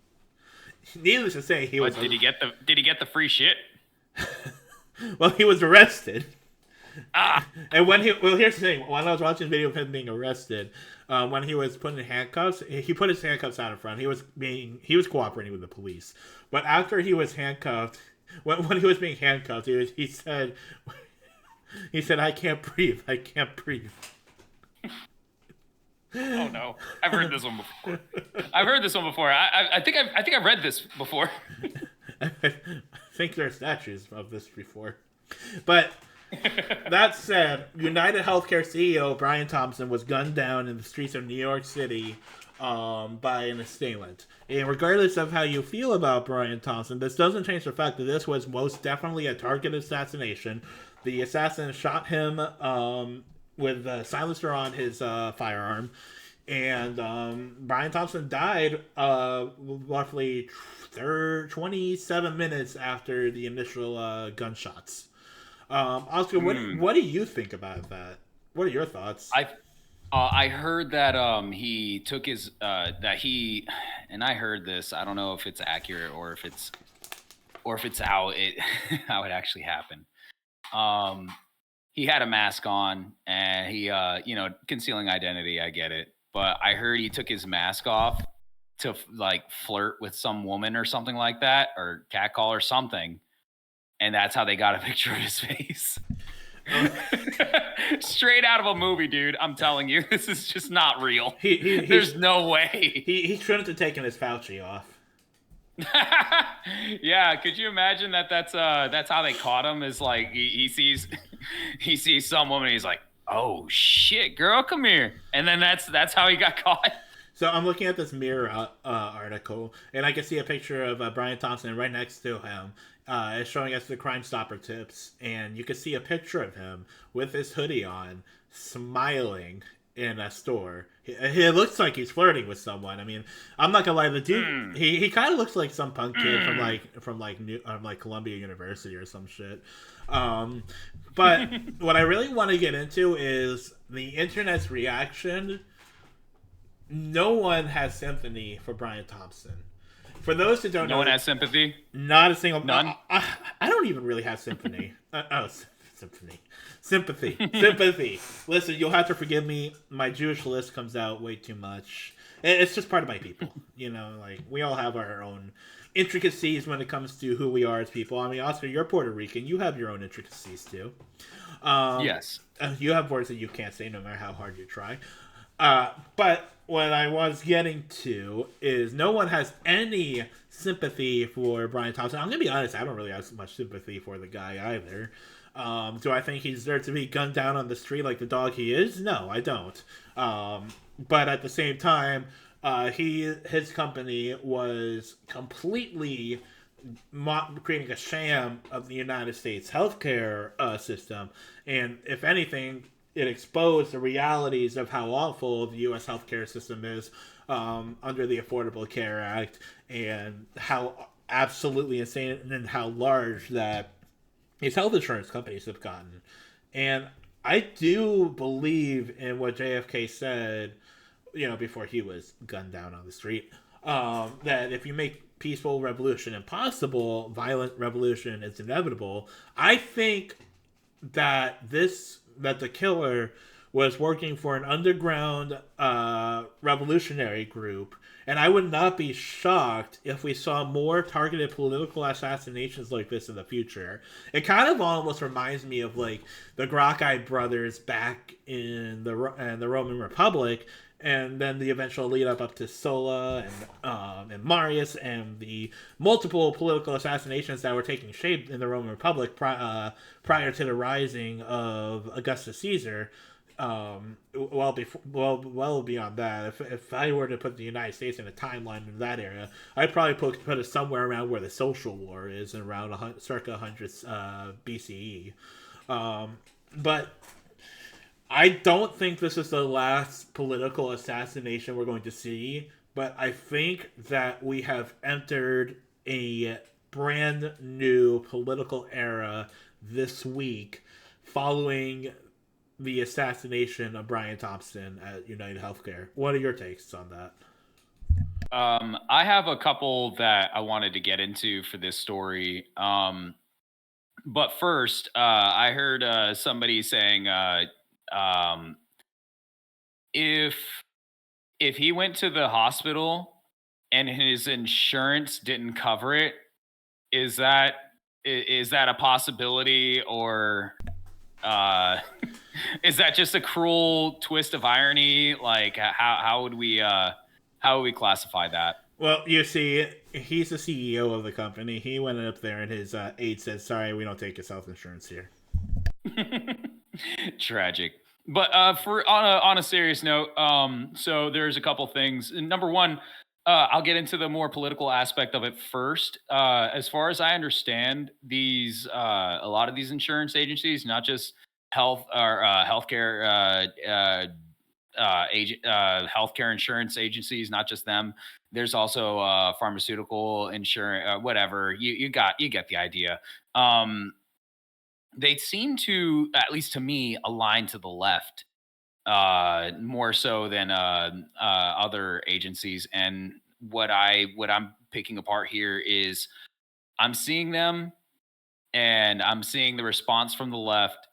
Needless to say, did he get the free shit? Well, he was arrested. And here's the thing. When I was watching the video of him being arrested, when he was put in handcuffs, he put his handcuffs out in front. He was cooperating with the police. But after he was handcuffed, when he was being handcuffed, he said, "I can't breathe. I can't breathe." Oh no! I've heard this one before. I think I've read this before. I think there are statues of this before, but. That said, United Healthcare CEO Brian Thompson was gunned down in the streets of New York City by an assailant. And regardless of how you feel about Brian Thompson, this doesn't change the fact that this was most definitely a targeted assassination. The assassin shot him with a silencer on his firearm, and Brian Thompson died roughly 27 minutes after the initial gunshots. Oscar, what do you think about that? What are your thoughts? I heard that he took his and I heard this. I don't know if it's accurate or if it's how it how it actually happened. He had a mask on and he concealing identity. I get it, but I heard he took his mask off to like flirt with some woman or something like that, or catcall or something. And that's how they got a picture of his face. Straight out of a movie, dude. I'm telling you, this is just not real. There's no way. He shouldn't have taken his Fauci off. Yeah, could you imagine that's how they caught him? Is like he sees some woman and he's like, "Oh shit, girl, come here," and then that's how he got caught. So I'm looking at this Mirror article, and I can see a picture of Brian Thompson right next to him. It's showing us the Crime Stopper tips, and you can see a picture of him with his hoodie on, smiling in a store. It looks like he's flirting with someone. I mean, I'm not gonna lie, the dude he kind of looks like some punk kid from Columbia University or some shit. But what I really want to get into is the internet's reaction. No one has sympathy for Brian Thompson. For those who don't know, no one has sympathy. Not a single. None. I don't even really have sympathy. Sympathy. Listen, you'll have to forgive me. My Jewish list comes out way too much. It's just part of my people. Like we all have our own intricacies when it comes to who we are as people. I mean, Oscar, you're Puerto Rican. You have your own intricacies too. Yes. You have words that you can't say no matter how hard you try. But what I was getting to is no one has any sympathy for Brian Thompson. I'm going to be honest, I don't really have much sympathy for the guy either. Do I think he deserves to be gunned down on the street like the dog he is? No, I don't. But at the same time, his company was completely creating a sham of the United States healthcare system, and if anything, it exposed the realities of how awful the U.S. healthcare system is under the Affordable Care Act, and how absolutely insane and how large that these health insurance companies have gotten. And I do believe in what JFK said, before he was gunned down on the street, that if you make peaceful revolution impossible, violent revolution is inevitable. I think that the killer was working for an underground revolutionary group, and I would not be shocked if we saw more targeted political assassinations like this in the future. It kind of almost reminds me of like the Gracchi brothers back in the Roman Republic, and then the eventual lead up to Sulla and Marius, and the multiple political assassinations that were taking shape in the Roman Republic prior to the rising of Augustus Caesar. Well beyond that, if I were to put the United States in a timeline in that area, I'd probably put it somewhere around where the Social War is, around circa 100 BCE. But I don't think this is the last political assassination we're going to see, but I think that we have entered a brand new political era this week following the assassination of Brian Thompson at United Healthcare. What are your takes on that? I have a couple that I wanted to get into for this story. But first, I heard somebody saying um, if if he went to the hospital and his insurance didn't cover it, is that is that a possibility, or uh, is that just a cruel twist of irony? Like, how would we classify that? Well, you see, he's the CEO of the company. He went up there, and his aide said, "Sorry, we don't take his health insurance here." Tragic. But for on a serious note, so there's a couple things. Number one, I'll get into the more political aspect of it first. As far as I understand, these a lot of these insurance agencies, not just health or healthcare healthcare insurance agencies, not just them. There's also pharmaceutical insurance, whatever. You get the idea. Um, they seem to, at least to me, align to the left more so than other agencies. And what I'm picking apart here is I'm seeing them, and I'm seeing the response from the left,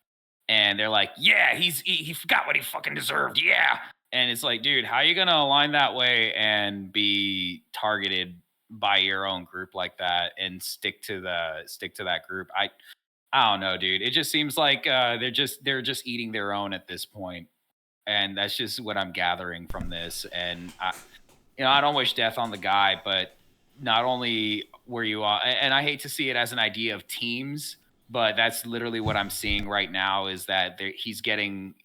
and they're like, "Yeah, he forgot what he fucking deserved." Yeah, and it's like, dude, how are you gonna align that way and be targeted by your own group like that and stick to that group? I don't know, dude. It just seems like they're just eating their own at this point, and that's just what I'm gathering from this. And I don't wish death on the guy, but not only were you and I hate to see it as an idea of teams, but that's literally what I'm seeing right now is that he's getting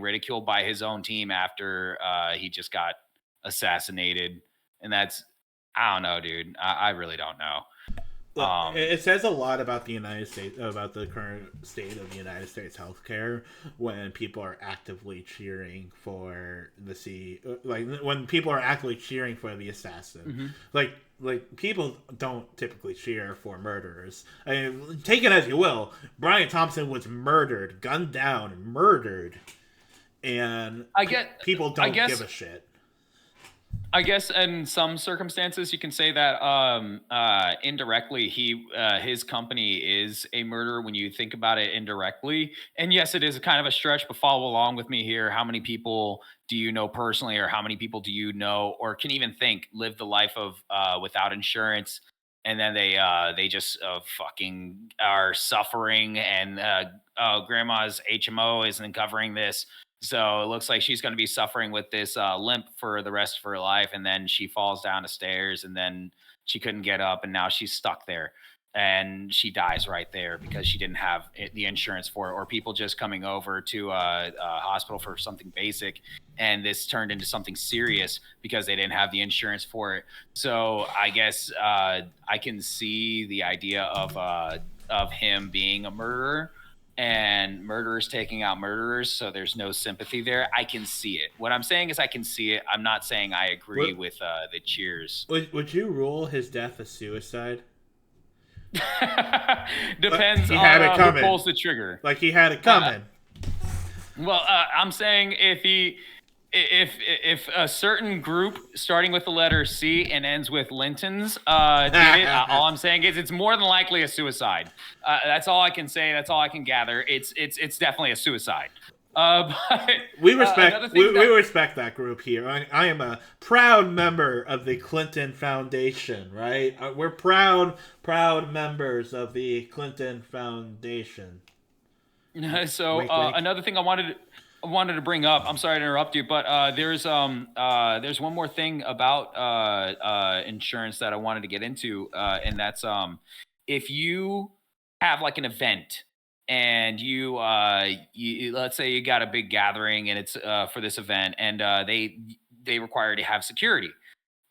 ridiculed by his own team after he just got assassinated, and that's I don't know, dude. I really don't know. Look, it says a lot about the United States, about the current state of the United States healthcare, when people are actively cheering for like when people are actively cheering for the assassin. Mm-hmm. Like people don't typically cheer for murderers. I mean, take it as you will. Brian Thompson was murdered, gunned down, murdered, and people don't give a shit. I guess in some circumstances you can say that indirectly his company is a murder when you think about it indirectly. And yes, it is kind of a stretch, but follow along with me here. How many people do you know personally, or how many people do you know, or can even think live the life of without insurance, and then they just fucking are suffering, and grandma's HMO isn't covering this, so it looks like she's going to be suffering with this limp for the rest of her life. And then she falls down the stairs, and then she couldn't get up, and now she's stuck there. and she dies right there because she didn't have the insurance for it, or people just coming over to a hospital for something basic, and this turned into something serious because they didn't have the insurance for it. So I guess I can see the idea of him being a murderer and murderers taking out murderers, so there's no sympathy there. I can see it. What I'm saying is I can see it. I'm not saying I agree with the cheers. Would you rule his death a suicide? Depends he had on it who coming. pulls the trigger. Like he had it coming. I'm saying if a certain group starting with the letter C and ends with Linton's did it, all I'm saying is it's more than likely a suicide. That's all I can say. That's all I can gather. It's definitely a suicide. But we respect that group here. I am a proud member of the Clinton Foundation, right? We're proud members of the Clinton Foundation. So wink, wink. Another thing I wanted to bring up. I'm sorry to interrupt you, but there's one more thing about insurance that I wanted to get into, and that's if you have like an event. And you let's say you got a big gathering and it's for this event, and they require to have security.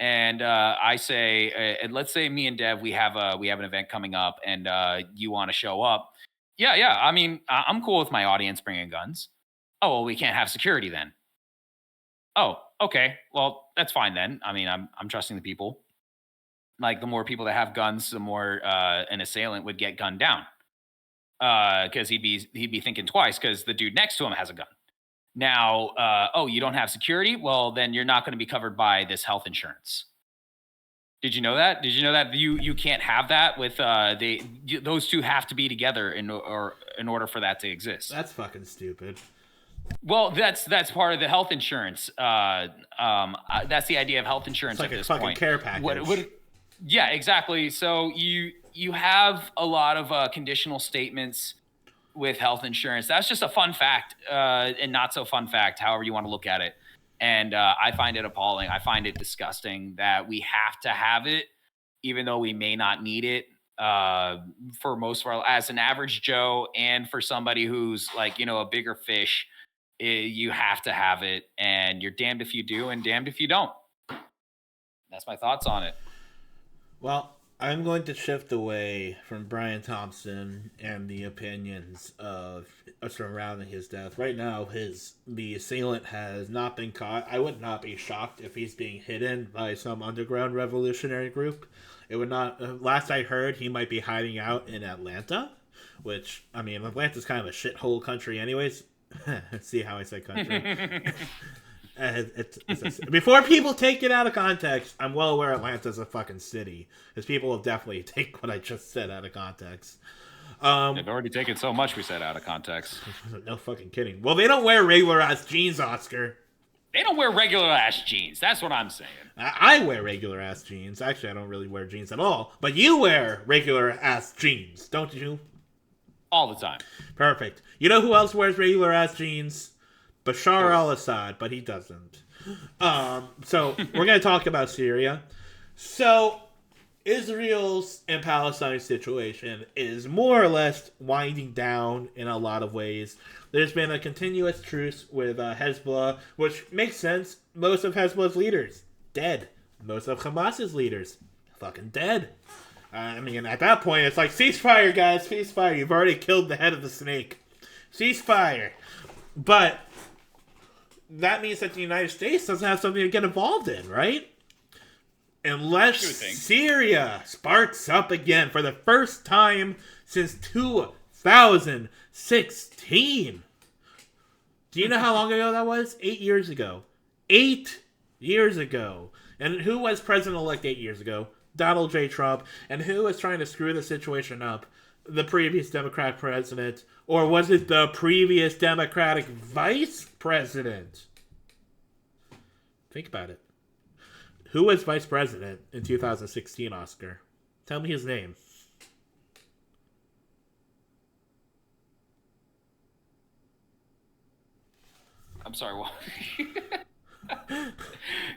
And I say, and let's say me and Dev, we have an event coming up, and you want to show up. Yeah. I mean, I'm cool with my audience bringing guns. Oh, well, we can't have security then. Oh, okay. Well, that's fine then. I mean, I'm trusting the people. Like the more people that have guns, the more an assailant would get gunned down. Because he'd be thinking twice because the dude next to him has a gun. Now, you don't have security? Well, then you're not going to be covered by this health insurance. Did you know that? Did you know that you can't have that with those two have to be together in order for that to exist? That's fucking stupid. Well, that's part of the health insurance. That's the idea of health insurance it's like at this a fucking point. Care package. Yeah, exactly. So you have a lot of conditional statements with health insurance. That's just a fun fact and not so fun fact, however you want to look at it. And I find it appalling. I find it disgusting that we have to have it, even though we may not need it for most of our, as an average Joe, and for somebody who's like, a bigger fish, you have to have it, and you're damned if you do and damned if you don't. That's my thoughts on it. Well, I'm going to shift away from Brian Thompson and the opinions of surrounding his death. Right now, the assailant has not been caught. I would not be shocked if he's being hidden by some underground revolutionary group. It would not. Last I heard, he might be hiding out in Atlanta, which, I mean, Atlanta's kind of a shithole country anyways. See how I say country? Before people take it out of context, I'm well aware Atlanta's a fucking city, because people will definitely take what I just said out of context. They've already taken so much we said out of context. No fucking kidding. Well, they don't wear regular ass jeans, Oscar. They don't wear regular ass jeans. That's what I'm saying. I wear regular ass jeans. Actually, I don't really wear jeans at all. But you wear regular ass jeans, don't you? All the time. Perfect. You know who else wears regular ass jeans? Bashar al-Assad, but he doesn't. So we're going to talk about Syria. So Israel's and Palestine's situation is more or less winding down in a lot of ways. There's been a continuous truce with Hezbollah, which makes sense. Most of Hezbollah's leaders, dead. Most of Hamas's leaders, fucking dead. I mean, at that point, it's like, ceasefire, guys, ceasefire. You've already killed the head of the snake. Ceasefire. But that means that the United States doesn't have something to get involved in, right? Unless Syria sparks up again for the first time since 2016. Do you know how long ago that was? 8 years ago. 8 years ago. And who was president-elect 8 years ago? Donald J. Trump. And who was trying to screw the situation up? The previous Democrat president. Or was it the previous Democratic vice president? Think about it. Who was vice president in 2016, Oscar? Tell me his name. I'm sorry, what?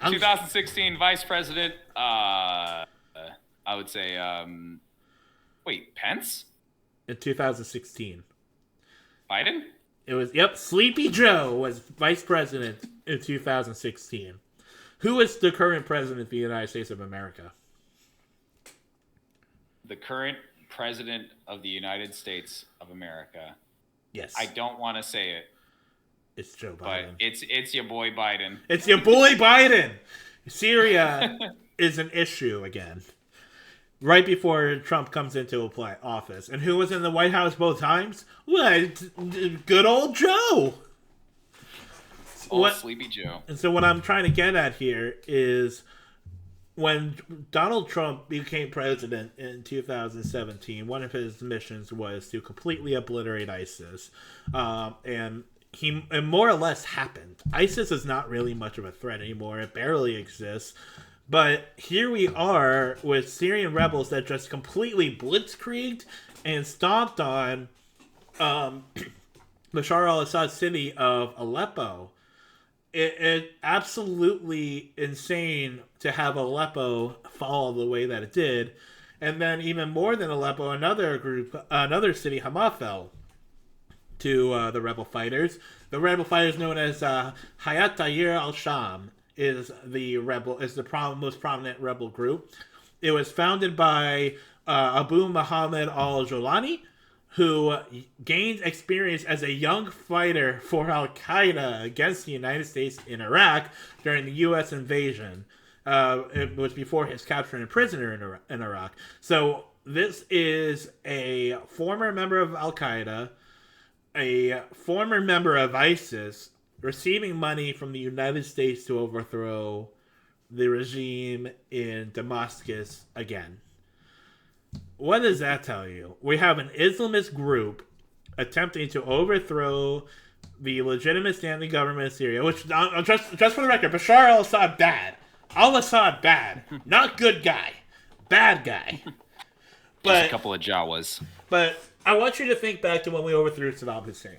2016 vice president, I would say, Wait, Pence? In 2016. Biden? It was, yep, Sleepy Joe was vice president in 2016. Who is the current president of the United States of America? The current president of the United States of America. Yes. I don't want to say it. It's Joe Biden. But it's your boy Biden. It's your boy Biden. Syria is an issue again. Right before Trump comes into office. And who was in the White House both times? Well, good old Joe. Sleepy Joe. And so what I'm trying to get at here is when Donald Trump became president in 2017, one of his missions was to completely obliterate ISIS. And it more or less happened. ISIS is not really much of a threat anymore. It barely exists. But here we are with Syrian rebels that just completely blitzkrieged and stomped on Bashar al-Assad's city of Aleppo. It's absolutely insane to have Aleppo fall the way that it did. And then even more than Aleppo, another city, Hama, fell to the rebel fighters. The rebel fighters known as Hayat Tahrir al-Sham is the most prominent rebel group. It was founded by Abu Muhammad al-Jolani, who gained experience as a young fighter for Al-Qaeda against the United States in Iraq during the U.S. invasion. It was before his capture and prisoner in Iraq. So this is a former member of Al-Qaeda, a former member of ISIS, receiving money from the United States to overthrow the regime in Damascus again. What does that tell you? We have an Islamist group attempting to overthrow the legitimate standing government of Syria, which, just for the record, Bashar al-Assad bad. Al-Assad bad. Not good guy. Bad guy. Just a couple of Jawas. But I want you to think back to when we overthrew Saddam Hussein.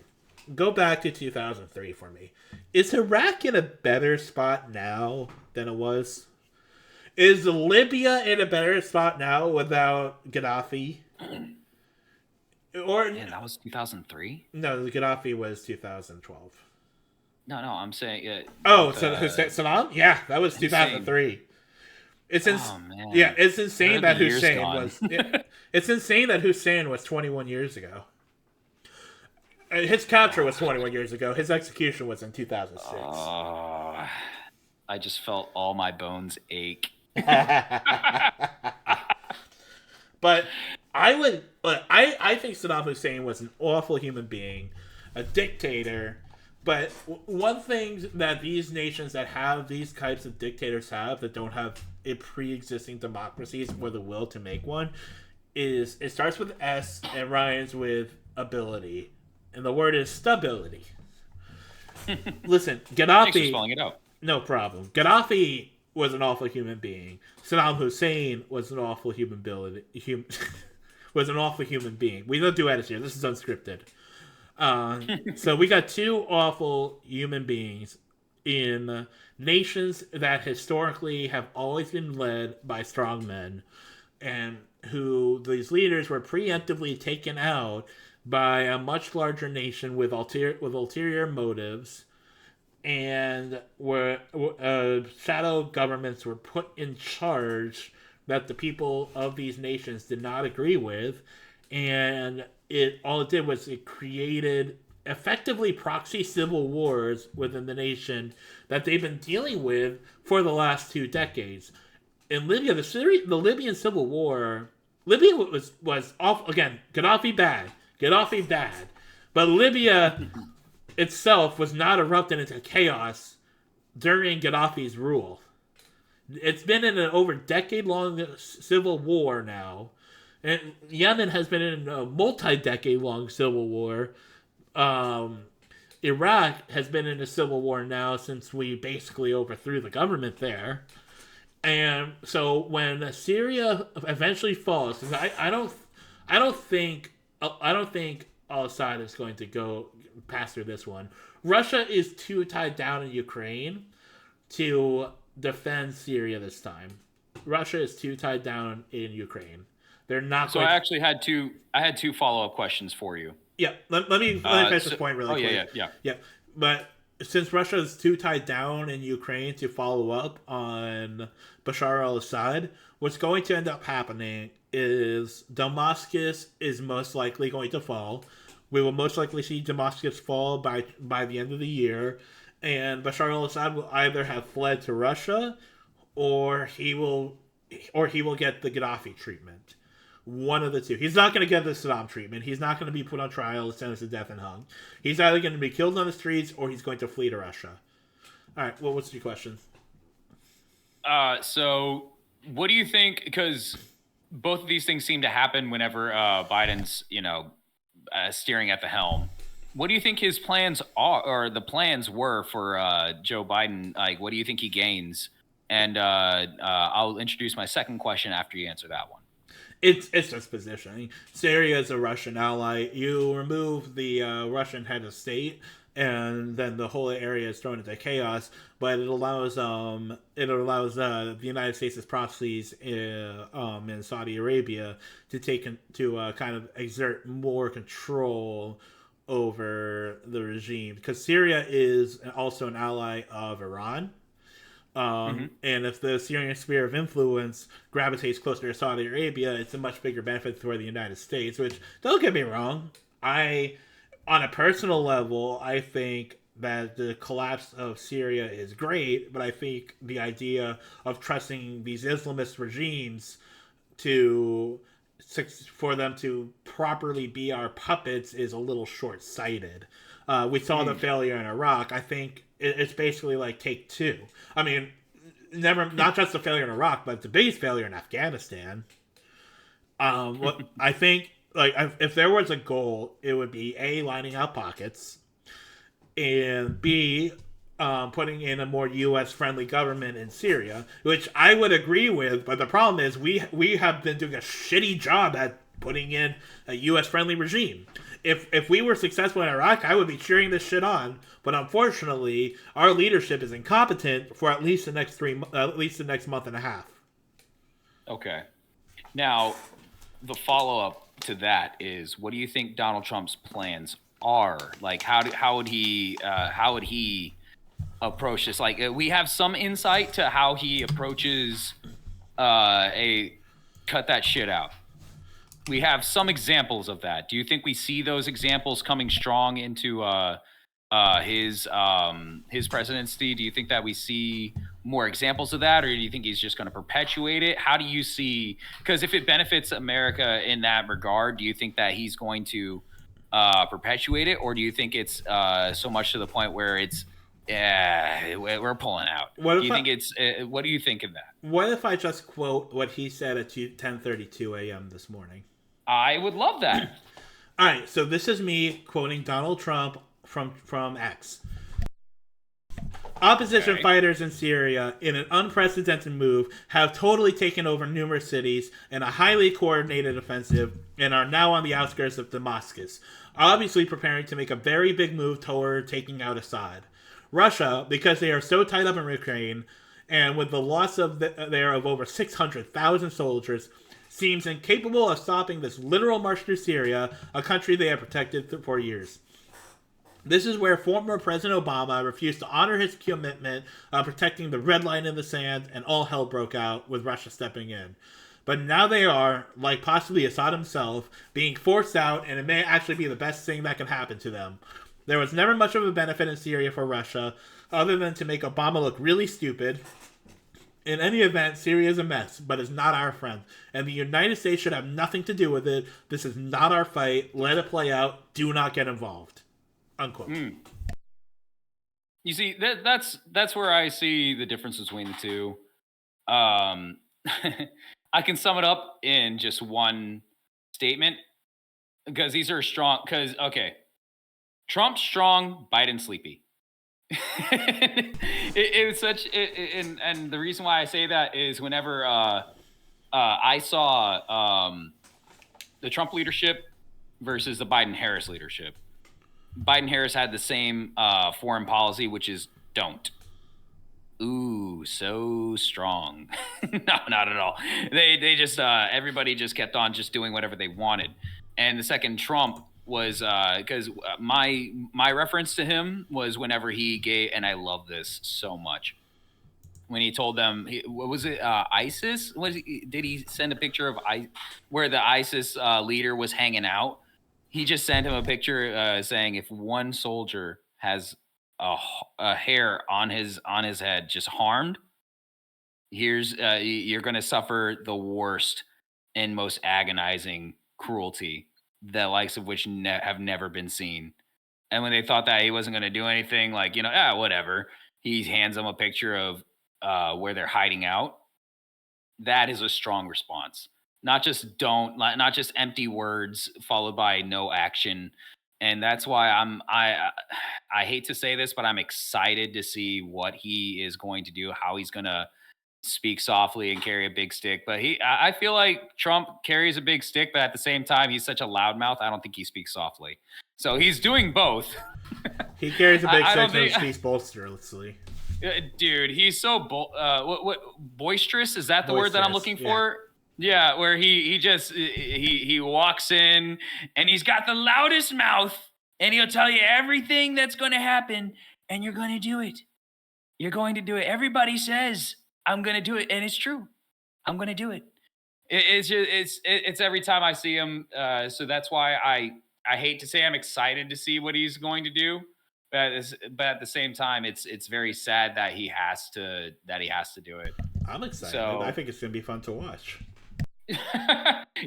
Go back to 2003 for me. Is Iraq in a better spot now than it was? Is Libya in a better spot now without Gaddafi? Yeah, that was 2003? No, Gaddafi was 2012. No, I'm saying... Saddam? Yeah, that was 2003. Oh, man. Yeah, it's insane that Hussein was... It's insane that Hussein was 21 years ago. His capture was 21 years ago. His execution was in 2006. I just felt all my bones ache. But I think Saddam Hussein was an awful human being, a dictator. But one thing that these nations that have these types of dictators have, that don't have a pre-existing democracies or the will to make one, is it starts with S and rhymes with ability. And the word is stability. Listen, Gaddafi... Thanks for spelling it out. No problem. Gaddafi was an awful human being. Saddam Hussein was an awful human being. We don't do edits here. This is unscripted. So we got two awful human beings in nations that historically have always been led by strong men, and who these leaders were preemptively taken out by a much larger nation with ulterior motives, and where shadow governments were put in charge that the people of these nations did not agree with, and all it did was it created effectively proxy civil wars within the nation that they've been dealing with for the last 2 decades. In Libya, the Libyan civil war, Libya was awful. Again, Gaddafi bad. But Libya itself was not erupted into chaos during Gaddafi's rule. It's been in an over decade-long civil war now. And Yemen has been in a multi-decade-long civil war. Iraq has been in a civil war now since we basically overthrew the government there. And so when Syria eventually falls, I don't think al-Assad is going to go past through this one. Russia is too tied down in Ukraine to defend Syria this time. Russia is too tied down in Ukraine. They're not So going I to. actually had two. I had two follow-up questions for you. Yeah, let me finish this point really Oh yeah, quick. yeah, yeah. Yeah, but since Russia is too tied down in Ukraine to follow up on Bashar al-Assad, what's going to end up happening is Damascus is most likely going to fall. We will most likely see Damascus fall by the end of the year, and Bashar al-Assad will either have fled to Russia, or he will, or he will get the Gaddafi treatment. One of the two. He's not going to get the Saddam treatment. He's not going to be put on trial, sentenced to death, and hung. He's either going to be killed on the streets or he's going to flee to Russia. All right. Well, what's your question? So what do you think? Because both of these things seem to happen whenever Biden's, steering at the helm. What do you think his plans are, or the plans were for Joe Biden? Like, what do you think he gains? And I'll introduce my second question after you answer that one. It's just positioning. Syria is a Russian ally. You remove the Russian head of state, and then the whole area is thrown into chaos. But it allows the United States' proxies in Saudi Arabia to kind of exert more control over the regime, because Syria is also an ally of Iran. And if the Syrian sphere of influence gravitates closer to Saudi Arabia, it's a much bigger benefit for the United States. Which, don't get me wrong, on a personal level, I think that the collapse of Syria is great, but I think the idea of trusting these Islamist regimes to for them to properly be our puppets is a little short-sighted. We saw the failure in Iraq. I think it's basically like take two. I mean, not just the failure in Iraq, but the biggest failure in Afghanistan. What I think, like, if there was a goal, it would be A, lining out pockets, and B, putting in a more U.S. friendly government in Syria, which I would agree with. But the problem is we have been doing a shitty job at putting in a U.S. friendly regime. If we were successful in Iraq, I would be cheering this shit on. But unfortunately, our leadership is incompetent for at least the next month and a half. Okay. Now, the follow-up to that is, what do you think Donald Trump's plans are? Like, how would he approach this? Like, we have some insight to how he approaches a cut that shit out. We have some examples of that. Do you think we see those examples coming strong into his presidency? Do you think that we see more examples of that, or do you think he's just going to perpetuate it? How do you see? Because if it benefits America in that regard, do you think that he's going to perpetuate it, or do you think it's so much to the point where it's we're pulling out? What do you think of that? What if I just quote what he said at 10:32 a.m. this morning? I would love that. All right, so this is me quoting Donald Trump from X. Opposition fighters in Syria, in an unprecedented move, have totally taken over numerous cities in a highly coordinated offensive and are now on the outskirts of Damascus, obviously preparing to make a very big move toward taking out Assad. Russia, because they are so tied up in Ukraine, and with the loss of over 600,000 soldiers, seems incapable of stopping this literal march through Syria, a country they have protected for years. This is where former President Obama refused to honor his commitment of protecting the red line in the sand, and all hell broke out with Russia stepping in. But now they are, like possibly Assad himself, being forced out, and it may actually be the best thing that can happen to them. There was never much of a benefit in Syria for Russia, other than to make Obama look really stupid. In any event, Syria is a mess, but is not our friend, and the United States should have nothing to do with it. This is not our fight. Let it play out. Do not get involved. Unquote. You see, that's where I see the difference between the two. I can sum it up in just one statement, because these are strong. Because Trump's strong, Biden's sleepy. And the reason why I say that is whenever I saw the Trump leadership versus the Biden-Harris leadership. Biden-Harris had the same foreign policy, which is don't. Ooh, so strong. No, not at all. They just everybody just kept on just doing whatever they wanted. And the second Trump was because my reference to him was whenever he gave, and I love this so much, when he told them, what was it, ISIS? Did he send a picture of where the ISIS leader was hanging out? He just sent him a picture saying if one soldier has a hair on his head just harmed, here's you're going to suffer the worst and most agonizing cruelty, the likes of which have never been seen. And when they thought that he wasn't going to do anything, like, whatever, he hands them a picture of where they're hiding out. That is a strong response. Not just empty words followed by no action. And that's why I hate to say this, but I'm excited to see what he is going to do, how he's going to speak softly and carry a big stick. But I feel like Trump carries a big stick, but at the same time, he's such a loudmouth. I don't think he speaks softly. So he's doing both. He carries a big I stick don't and think, speaks boisterously. dude, he's so what boisterous, is that the word that I'm looking Boisterous, for? Yeah, where he just he walks in and he's got the loudest mouth and he'll tell you everything that's going to happen and you're going to do it. You're going to do it. Everybody says I'm going to do it, and it's true. I'm going to do it. It's just it's every time I see him. So that's why I hate to say I'm excited to see what he's going to do, but at the same time, it's very sad that he has to do it. I'm excited. So I think it's going to be fun to watch.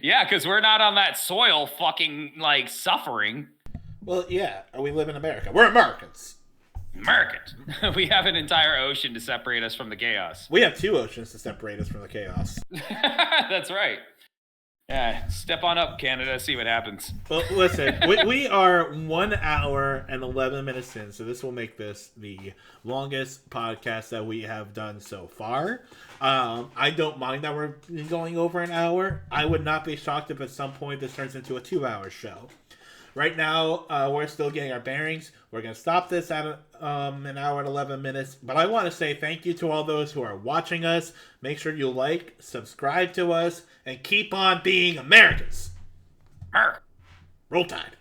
yeah, because we're not on that soil fucking like suffering. Well, yeah, we live in America. We're Americans. Americans. We have an entire ocean to separate us from the chaos. We have two oceans to separate us from the chaos. That's right. Yeah, step on up, Canada, see what happens. Well, listen, we are 1 hour and 11 minutes in, so this will make this the longest podcast that we have done so far. I don't mind that we're going over an hour. I would not be shocked if at some point this turns into a 2-hour show. Right now, we're still getting our bearings. We're going to stop this at an hour and 11 minutes. But I want to say thank you to all those who are watching us. Make sure you like, subscribe to us, and keep on being Americans. Mer. Roll Tide.